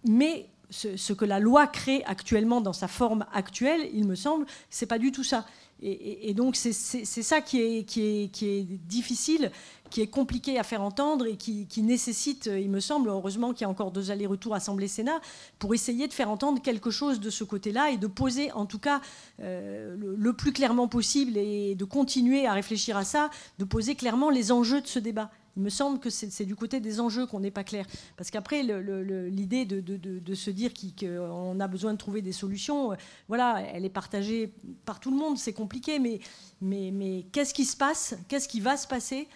mais ce que la loi crée actuellement dans sa forme actuelle, il me semble, c'est pas du tout ça. Et donc c'est ça qui est difficile, qui est compliqué à faire entendre et qui nécessite, il me semble, heureusement qu'il y a encore 2 allers-retours Assemblée-Sénat, pour essayer de faire entendre quelque chose de ce côté-là et de poser en tout cas le plus clairement possible et de continuer à réfléchir à ça, de poser clairement les enjeux de ce débat. Il me semble que c'est du côté des enjeux qu'on n'est pas clair. Parce qu'après, l'idée de se dire qu'on a besoin de trouver des solutions, voilà, elle est partagée par tout le monde, c'est compliqué, mais qu'est-ce qui se passe, qu'est-ce qui va se passer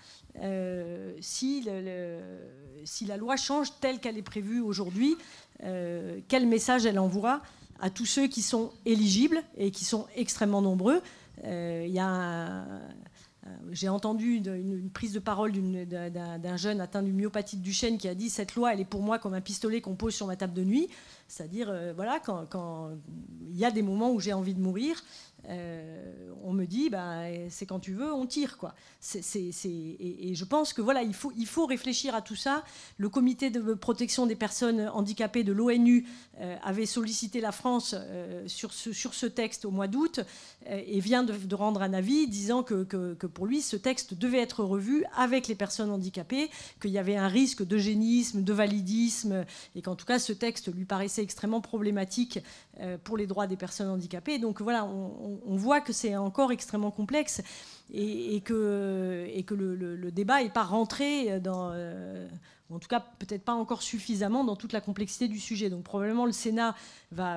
si la loi change telle qu'elle est prévue aujourd'hui, quel message elle envoie à tous ceux qui sont éligibles et qui sont extrêmement nombreux. J'ai entendu une prise de parole d'un jeune atteint d'une myopathie de Duchenne qui a dit « Cette loi, elle est pour moi comme un pistolet qu'on pose sur ma table de nuit. » C'est-à-dire, voilà, quand il y a des moments où j'ai envie de mourir, on me dit c'est quand tu veux, on tire, quoi. Et je pense que voilà, il faut réfléchir à tout ça. Le comité de protection des personnes handicapées de l'ONU avait sollicité la France sur ce texte au mois d'août et vient de rendre un avis disant que pour lui ce texte devait être revu avec les personnes handicapées, qu'il y avait un risque d'eugénisme, de validisme et qu'en tout cas ce texte lui paraissait extrêmement problématique pour les droits des personnes handicapées. Donc voilà, on voit que c'est encore extrêmement complexe et que le débat n'est pas rentré dans, en tout cas peut-être pas encore suffisamment dans toute la complexité du sujet. Donc probablement le Sénat va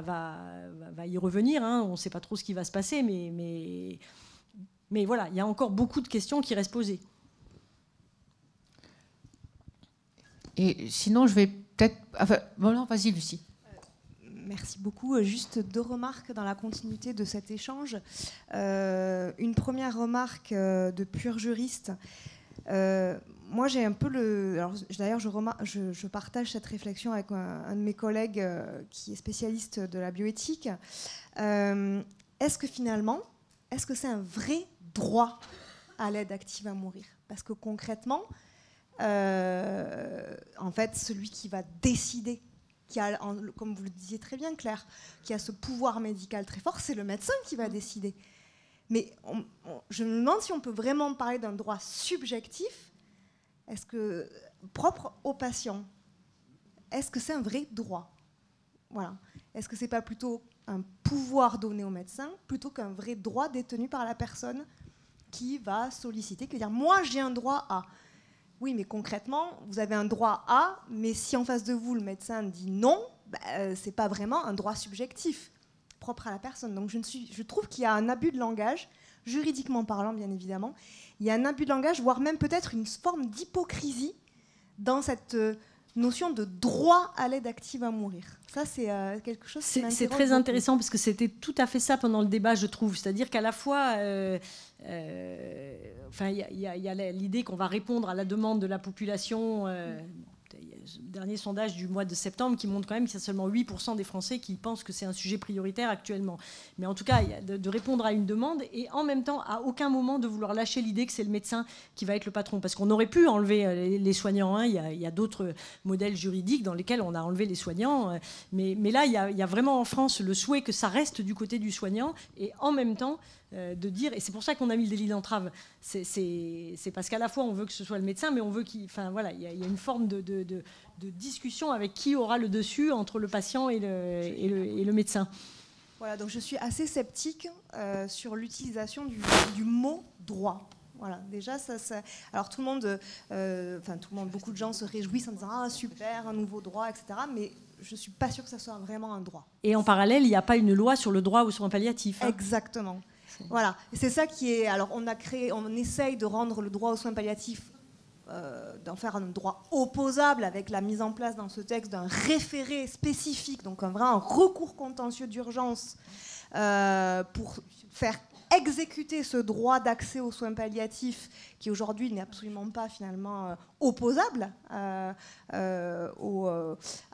y revenir, hein. On ne sait pas trop ce qui va se passer, mais voilà, il y a encore beaucoup de questions qui restent posées. Et sinon, je vais peut-être... Enfin, bon, non, vas-y, Lucie. Merci beaucoup. Juste 2 remarques dans la continuité de cet échange. Une première remarque de pur juriste. Moi, j'ai un peu Alors, d'ailleurs, je partage cette réflexion avec un de mes collègues qui est spécialiste de la bioéthique. Est-ce que finalement, c'est un vrai droit à l'aide active à mourir? Parce que concrètement, en fait, celui qui va décider, qui a, comme vous le disiez très bien, Claire, qui a ce pouvoir médical très fort, c'est le médecin qui va décider. Mais je me demande si on peut vraiment parler d'un droit subjectif, propre au patient. Est-ce que c'est un vrai droit? Voilà. Est-ce que c'est pas plutôt un pouvoir donné au médecin plutôt qu'un vrai droit détenu par la personne qui va solliciter, qui va dire « moi j'ai un droit à ». Oui, mais concrètement, vous avez un droit à, mais si en face de vous, le médecin dit non, ce n'est pas vraiment un droit subjectif propre à la personne. Donc je trouve qu'il y a un abus de langage, juridiquement parlant, bien évidemment. Il y a un abus de langage, voire même peut-être une forme d'hypocrisie dans cette notion de droit à l'aide active à mourir. Ça, c'est quelque chose qui m'intéresse. C'est très intéressant parce que c'était tout à fait ça pendant le débat, je trouve. C'est-à-dire qu'à la fois... Enfin, il y a l'idée qu'on va répondre à la demande de la population. Le dernier sondage du mois de septembre qui montre quand même qu'il y a seulement 8% des Français qui pensent que c'est un sujet prioritaire actuellement. Mais en tout cas, il y a de répondre à une demande et en même temps, à aucun moment de vouloir lâcher l'idée que c'est le médecin qui va être le patron. Parce qu'on aurait pu enlever les soignants. Hein. Il y a d'autres modèles juridiques dans lesquels on a enlevé les soignants. Mais là, il y a vraiment en France le souhait que ça reste du côté du soignant et en même temps de dire, et c'est pour ça qu'on a mis le délit d'entrave, c'est parce qu'à la fois on veut que ce soit le médecin, mais on veut qu'il... Enfin voilà, il y a une forme discussion avec qui aura le dessus entre le patient et le médecin. Voilà, donc je suis assez sceptique sur l'utilisation du mot droit. Voilà, déjà, alors tout le monde, beaucoup de gens se réjouissent en disant « Ah, super, un nouveau droit, etc. » Mais je ne suis pas sûre que ça soit vraiment un droit. Et en parallèle, il n'y a pas une loi sur le droit aux soins palliatifs. Hein. Exactement. Voilà, et c'est ça qui est... Alors, on essaye de rendre le droit aux soins palliatifs, d'en faire un droit opposable avec la mise en place dans ce texte d'un référé spécifique, donc un recours contentieux d'urgence pour faire exécuter ce droit d'accès aux soins palliatifs qui aujourd'hui n'est absolument pas finalement opposable à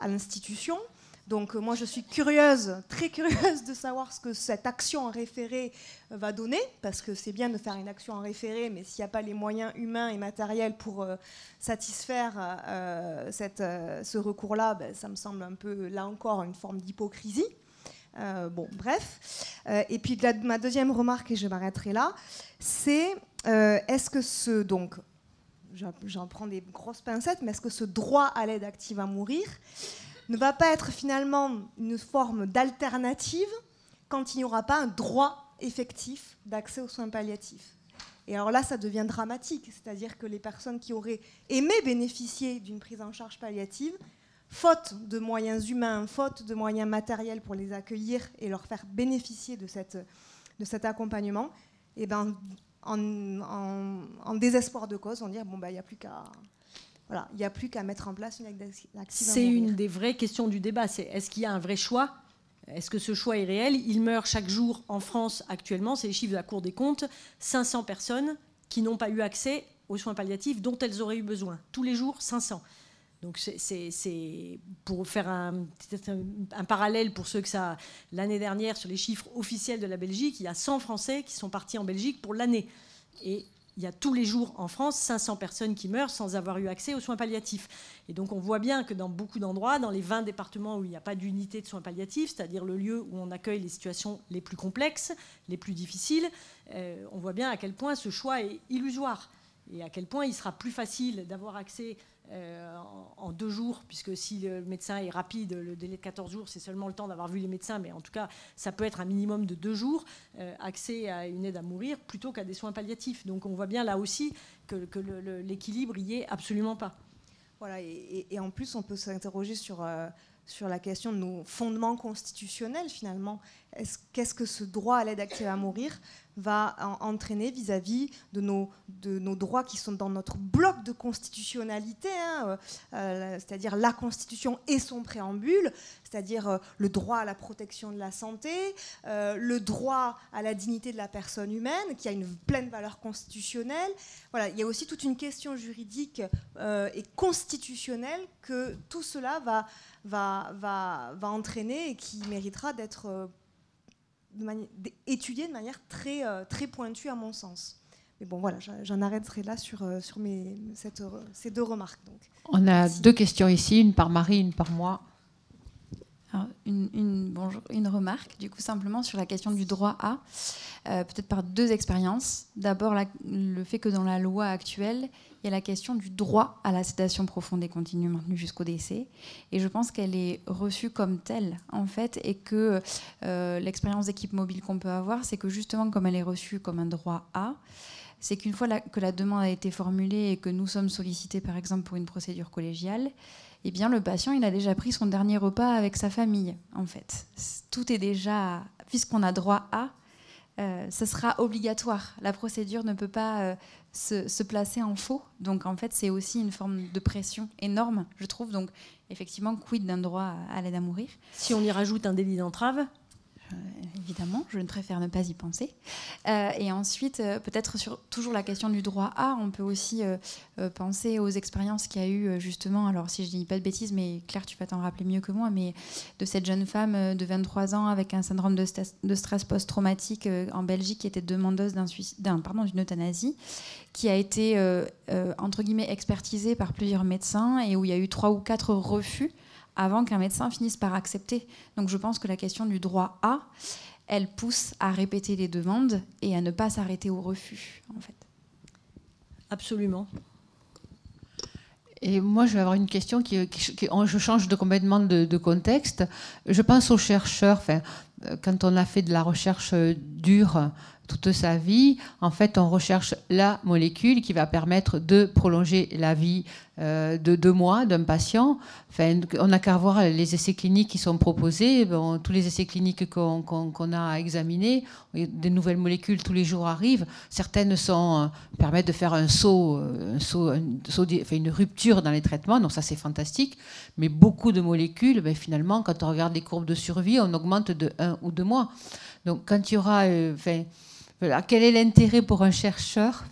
l'institution. Donc moi je suis très curieuse de savoir ce que cette action en référé va donner, parce que c'est bien de faire une action en référé, mais s'il n'y a pas les moyens humains et matériels pour satisfaire ce recours-là, ça me semble un peu, là encore, une forme d'hypocrisie. Bref. Et puis ma deuxième remarque, et je m'arrêterai là, c'est est-ce que donc, j'en prends des grosses pincettes, mais est-ce que ce droit à l'aide active à mourir ne va pas être finalement une forme d'alternative quand il n'y aura pas un droit effectif d'accès aux soins palliatifs? Et alors là, ça devient dramatique, c'est-à-dire que les personnes qui auraient aimé bénéficier d'une prise en charge palliative, faute de moyens humains, faute de moyens matériels pour les accueillir et leur faire bénéficier de cet accompagnement, et en désespoir de cause, on dit il n'y a plus qu'à... Voilà, il n'y a plus qu'à mettre en place une aide active à mourir. C'est une des vraies questions du débat. Est-ce qu'il y a un vrai choix? Est-ce que ce choix est réel? Il meurt chaque jour en France actuellement, c'est les chiffres de la Cour des comptes, 500 personnes qui n'ont pas eu accès aux soins palliatifs dont elles auraient eu besoin. Tous les jours, 500. Donc c'est pour faire un parallèle pour ceux que ça... L'année dernière, sur les chiffres officiels de la Belgique, il y a 100 Français qui sont partis en Belgique pour l'année. Et il y a tous les jours en France 500 personnes qui meurent sans avoir eu accès aux soins palliatifs. Et donc on voit bien que dans beaucoup d'endroits, dans les 20 départements où il n'y a pas d'unité de soins palliatifs, c'est-à-dire le lieu où on accueille les situations les plus complexes, les plus difficiles, on voit bien à quel point ce choix est illusoire et à quel point il sera plus facile d'avoir accès en 2 jours, puisque si le médecin est rapide, le délai de 14 jours, c'est seulement le temps d'avoir vu les médecins, mais en tout cas, ça peut être un minimum de 2 jours, accès à une aide à mourir, plutôt qu'à des soins palliatifs. Donc on voit bien là aussi que l'équilibre y est absolument pas. Voilà, et en plus, on peut s'interroger sur la question de nos fondements constitutionnels, finalement. Qu'est-ce que ce droit à l'aide active à mourir va entraîner vis-à-vis de nos droits qui sont dans notre bloc de constitutionnalité, c'est-à-dire la Constitution et son préambule, c'est-à-dire le droit à la protection de la santé, le droit à la dignité de la personne humaine, qui a une pleine valeur constitutionnelle. Voilà, il y a aussi toute une question juridique et constitutionnelle que tout cela va entraîner et qui méritera d'être étudié de manière très, très pointue à mon sens. Mais bon, voilà, j'en arrêterai là sur ces 2 remarques. Donc. On a 2 questions ici, une par Marie, une par moi. Alors, une remarque, du coup, simplement sur la question du droit à, peut-être par 2 expériences. D'abord, le fait que dans la loi actuelle, il y a la question du droit à la sédation profonde et continue maintenue jusqu'au décès. Et je pense qu'elle est reçue comme telle, en fait, et que l'expérience d'équipe mobile qu'on peut avoir, c'est que justement, comme elle est reçue comme un droit à, c'est qu'une fois que la demande a été formulée et que nous sommes sollicités, par exemple, pour une procédure collégiale, eh bien, le patient, il a déjà pris son dernier repas avec sa famille, en fait. Tout est déjà... Puisqu'on a droit à, ce sera obligatoire. La procédure ne peut pas se placer en faux. Donc, en fait, c'est aussi une forme de pression énorme, je trouve. Donc, effectivement, quid d'un droit à l'aide à mourir? Si on y rajoute un délit d'entrave, évidemment, je ne préfère ne pas y penser. Et ensuite, peut-être sur toujours la question du droit à, on peut aussi penser aux expériences qu'il y a eu justement, alors si je ne dis pas de bêtises, mais Claire, tu vas t'en rappeler mieux que moi, mais de cette jeune femme de 23 ans avec un syndrome de stress post-traumatique en Belgique qui était demandeuse d'une euthanasie, qui a été, entre guillemets, expertisée par plusieurs médecins et où il y a eu 3 ou 4 refus avant qu'un médecin finisse par accepter. Donc je pense que la question du droit à, elle pousse à répéter les demandes et à ne pas s'arrêter au refus, en fait. Absolument. Et moi, je vais avoir une question je change complètement de contexte. Je pense aux chercheurs. Quand on a fait de la recherche dure toute sa vie, en fait, on recherche la molécule qui va permettre de prolonger la vie de 2 mois d'un patient. On n'a qu'à voir les essais cliniques qui sont proposés. Bon, tous les essais cliniques qu'on a examinés, des nouvelles molécules tous les jours arrivent. Certaines permettent de faire une rupture dans les traitements, donc ça c'est fantastique. Mais beaucoup de molécules, finalement, quand on regarde les courbes de survie, on augmente de 1 ou 2 mois. Donc quand il y aura... quel est l'intérêt pour un chercheur,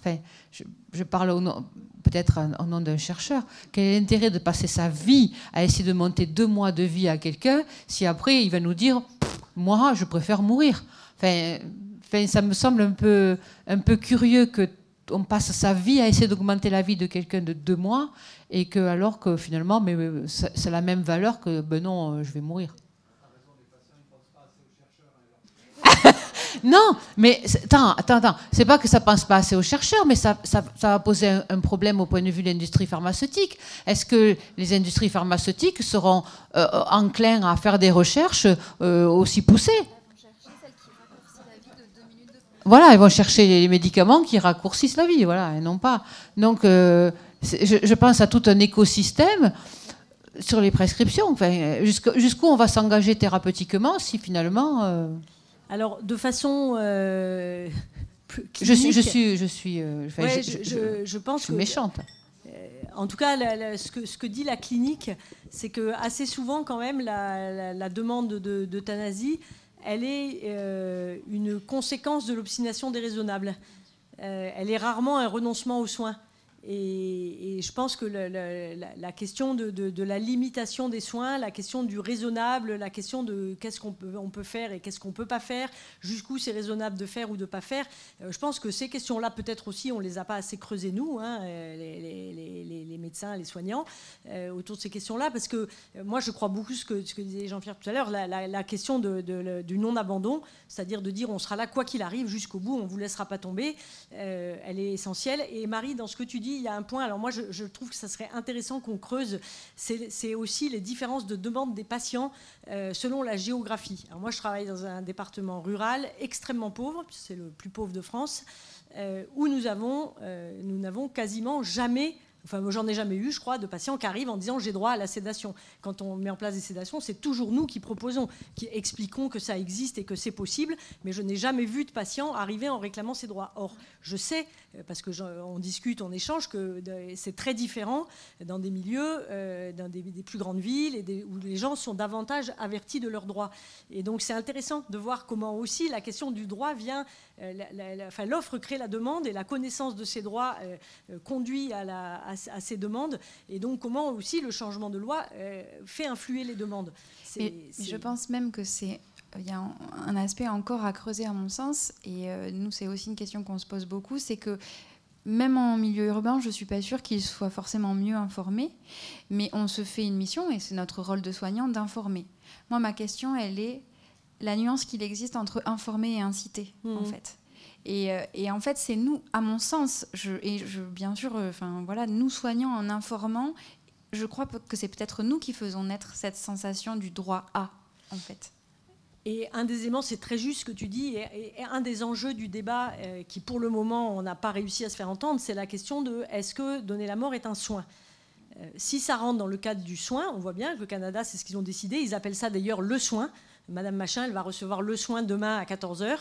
je parle peut-être au nom d'un chercheur, quel est l'intérêt de passer sa vie à essayer de monter 2 mois de vie à quelqu'un si après il va nous dire « moi, je préfère mourir ». Ça me semble un peu curieux qu'on passe sa vie à essayer d'augmenter la vie de quelqu'un de 2 mois et alors que finalement c'est la même valeur que « non, je vais mourir ». Non, mais attends. C'est pas que ça pense pas assez aux chercheurs, mais ça va poser un problème au point de vue de l'industrie pharmaceutique. Est-ce que les industries pharmaceutiques seront enclins à faire des recherches aussi poussées ? Voilà, ils vont chercher les médicaments qui raccourcissent la vie, voilà, et non pas. Donc, je pense à tout un écosystème sur les prescriptions. Jusqu'où on va s'engager thérapeutiquement si finalement... Alors, de façon clinique, je pense suis méchante. En tout cas, ce que dit la clinique, c'est que assez souvent, quand même, la demande d'euthanasie, elle est une conséquence de l'obstination déraisonnable. Elle est rarement un renoncement aux soins. Et je pense que la question de la limitation des soins, la question du raisonnable, la question de qu'est-ce qu'on peut faire et qu'est-ce qu'on ne peut pas faire, jusqu'où c'est raisonnable de faire ou de ne pas faire, je pense que ces questions-là, peut-être aussi, on ne les a pas assez creusées, nous, les médecins, les soignants, autour de ces questions-là, parce que moi, je crois beaucoup ce que disait Jean-Pierre tout à l'heure, la question du non-abandon, c'est-à-dire de dire on sera là quoi qu'il arrive jusqu'au bout, on ne vous laissera pas tomber, elle est essentielle. Et Marie, dans ce que tu dis, il y a un point, alors moi je trouve que ça serait intéressant qu'on creuse, c'est aussi les différences de demande des patients selon la géographie. Alors moi je travaille dans un département rural extrêmement pauvre, c'est le plus pauvre de France, où nous n'avons quasiment jamais... Enfin, moi, j'en ai jamais eu, je crois, de patients qui arrivent en disant j'ai droit à la sédation. Quand on met en place des sédations, c'est toujours nous qui proposons, qui expliquons que ça existe et que c'est possible, mais je n'ai jamais vu de patient arriver en réclamant ses droits. Or, je sais, parce qu'on discute, on échange, que c'est très différent dans des milieux, dans des plus grandes villes, où les gens sont davantage avertis de leurs droits. Et donc, c'est intéressant de voir comment aussi la question du droit vient... l'offre crée la demande et la connaissance de ces droits conduit à ces demandes, et donc comment aussi le changement de loi fait influer les demandes. Je pense même que il y a un aspect encore à creuser à mon sens, et nous c'est aussi une question qu'on se pose beaucoup, c'est que même en milieu urbain, je ne suis pas sûre qu'ils soient forcément mieux informés, mais on se fait une mission, et c'est notre rôle de soignant d'informer. Moi, ma question, elle est la nuance qu'il existe entre informer et inciter, en fait. Et en fait, c'est nous, à mon sens, bien sûr, nous soignants en informant, je crois que c'est peut-être nous qui faisons naître cette sensation du droit à, en fait. Et un des éléments, c'est très juste ce que tu dis, et un des enjeux du débat qui, pour le moment, on n'a pas réussi à se faire entendre, c'est la question de est-ce que donner la mort est un soin ? Si ça rentre dans le cadre du soin, on voit bien que le Canada, c'est ce qu'ils ont décidé, ils appellent ça d'ailleurs le soin. Madame Machin, elle va recevoir le soin demain à 14h.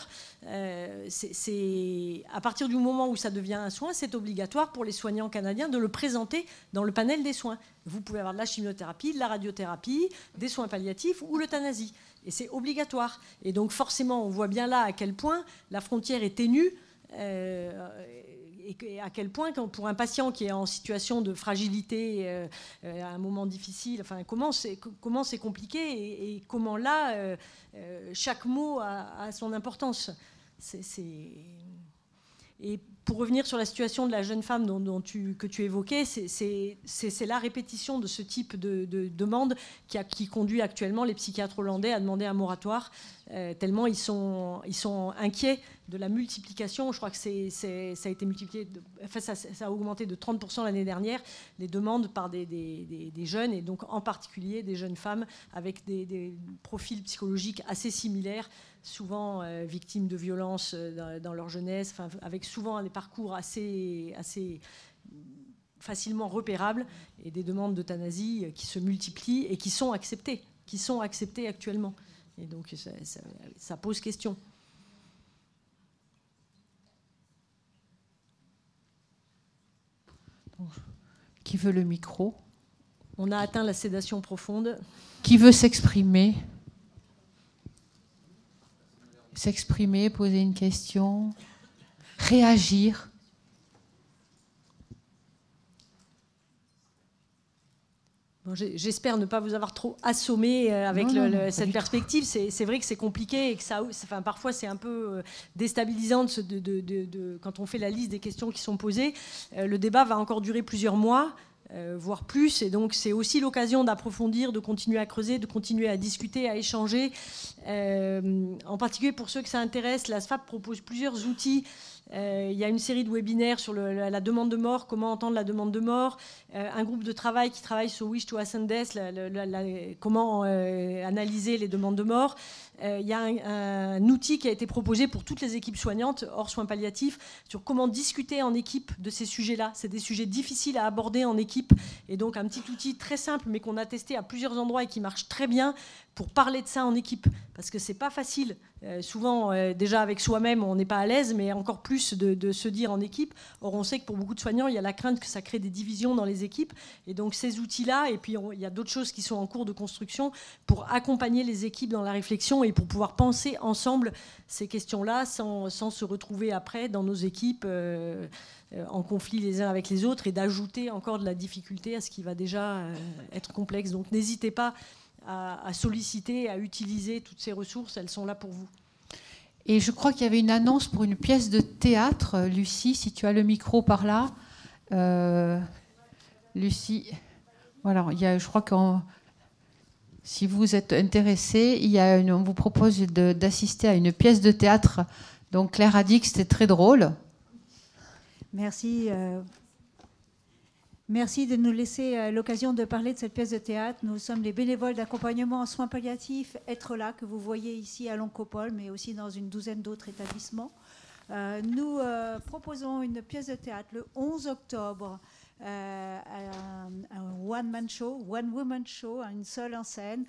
À partir du moment où ça devient un soin, c'est obligatoire pour les soignants canadiens de le présenter dans le panel des soins. Vous pouvez avoir de la chimiothérapie, de la radiothérapie, des soins palliatifs ou l'euthanasie. Et c'est obligatoire. Et donc forcément, on voit bien là à quel point la frontière est ténue. Et à quel point, pour un patient qui est en situation de fragilité, à un moment difficile, comment c'est compliqué et comment là, chaque mot a son importance. Et pour revenir sur la situation de la jeune femme que tu évoquais, c'est la répétition de ce type de demande qui conduit actuellement les psychiatres hollandais à demander un moratoire, tellement ils sont inquiets de la multiplication. Je crois que ça a été multiplié, ça a augmenté de 30% l'année dernière, les demandes par des jeunes, et donc en particulier des jeunes femmes avec des profils psychologiques assez similaires, souvent victimes de violences dans leur jeunesse, avec souvent des parcours assez facilement repérables, et des demandes d'euthanasie qui se multiplient et qui sont acceptées actuellement. Et donc ça pose question. Qui veut le micro? On a atteint la sédation profonde. Qui veut s'exprimer? S'exprimer, poser une question, réagir. Bon, j'espère ne pas vous avoir trop assommé avec cette perspective. C'est vrai que c'est compliqué et que parfois c'est un peu déstabilisant quand on fait la liste des questions qui sont posées. Le débat va encore durer plusieurs mois, voire plus, et donc c'est aussi l'occasion d'approfondir, de continuer à creuser, de continuer à discuter, à échanger. En particulier pour ceux que ça intéresse, la SFAP propose plusieurs outils. Il y a une série de webinaires sur la demande de mort, comment entendre la demande de mort, un groupe de travail qui travaille sur Wish to Ascend Death, comment analyser les demandes de mort. Il y a un outil qui a été proposé pour toutes les équipes soignantes hors soins palliatifs sur comment discuter en équipe de ces sujets-là. C'est des sujets difficiles à aborder en équipe, et donc un petit outil très simple mais qu'on a testé à plusieurs endroits et qui marche très bien pour parler de ça en équipe, parce que c'est pas facile. Souvent, déjà avec soi-même, on n'est pas à l'aise, mais encore plus de se dire en équipe. Or, on sait que pour beaucoup de soignants, il y a la crainte que ça crée des divisions dans les équipes. Et donc, ces outils-là, et puis il y a d'autres choses qui sont en cours de construction pour accompagner les équipes dans la réflexion et pour pouvoir penser ensemble ces questions-là sans se retrouver après dans nos équipes en conflit les uns avec les autres, et d'ajouter encore de la difficulté à ce qui va déjà être complexe. Donc, n'hésitez pas à solliciter, à utiliser toutes ces ressources, elles sont là pour vous. Et je crois qu'il y avait une annonce pour une pièce de théâtre. Lucie, si tu as le micro par là. Lucie, voilà, je crois que si vous êtes intéressé, on vous propose d'assister à une pièce de théâtre. Donc Claire a dit que c'était très drôle. Merci. Merci de nous laisser l'occasion de parler de cette pièce de théâtre. Nous sommes les bénévoles d'accompagnement en soins palliatifs Être là, que vous voyez ici à l'Oncopole, mais aussi dans une douzaine d'autres établissements. Nous proposons une pièce de théâtre le 11 octobre, un one-man show, one-woman show, une seule en scène,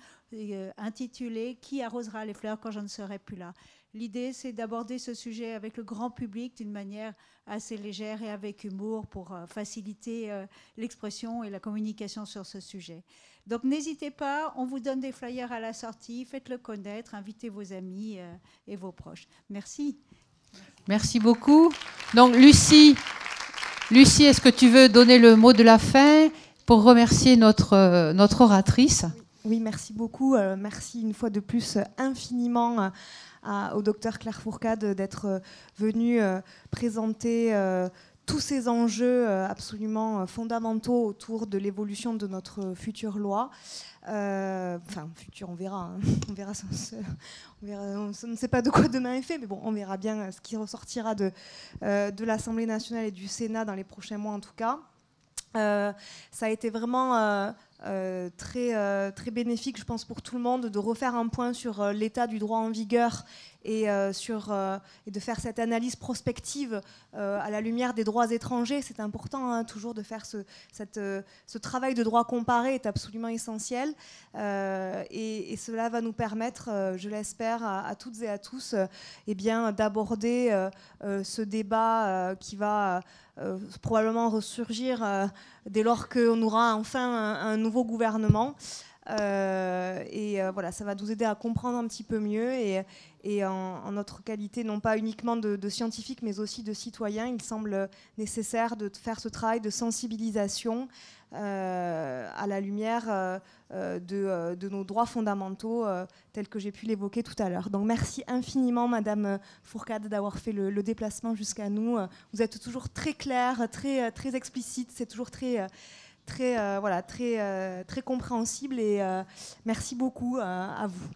intitulée « Qui arrosera les fleurs quand je ne serai plus là ?» L'idée, c'est d'aborder ce sujet avec le grand public d'une manière assez légère et avec humour pour faciliter l'expression et la communication sur ce sujet. Donc n'hésitez pas, on vous donne des flyers à la sortie, faites-le connaître, invitez vos amis et vos proches. Merci. Merci beaucoup. Donc Lucie, est-ce que tu veux donner le mot de la fin pour remercier notre oratrice? Oui, merci beaucoup. Merci une fois de plus infiniment au docteur Claire Fourcade d'être venu présenter tous ces enjeux absolument fondamentaux autour de l'évolution de notre future loi. Enfin, futur, on verra. Hein. On verra, on ne sait pas de quoi demain est fait, mais bon, on verra bien ce qui ressortira de l'Assemblée nationale et du Sénat dans les prochains mois en tout cas. Ça a été vraiment très bénéfique, je pense, pour tout le monde de refaire un point sur l'état du droit en vigueur et de faire cette analyse prospective à la lumière des droits étrangers. C'est important toujours de faire ce travail de droit comparé est absolument essentiel et cela va nous permettre, je l'espère, à toutes et à tous d'aborder ce débat qui va probablement ressurgir dès lors qu'on aura enfin un nouveau gouvernement. Voilà, ça va nous aider à comprendre un petit peu mieux et en notre qualité, non pas uniquement de scientifiques, mais aussi de citoyens, il semble nécessaire de faire ce travail de sensibilisation à la lumière de nos droits fondamentaux, tels que j'ai pu l'évoquer tout à l'heure. Donc merci infiniment, Madame Fourcade, d'avoir fait le déplacement jusqu'à nous. Vous êtes toujours très claire, très explicite, c'est toujours très compréhensible et merci beaucoup à vous.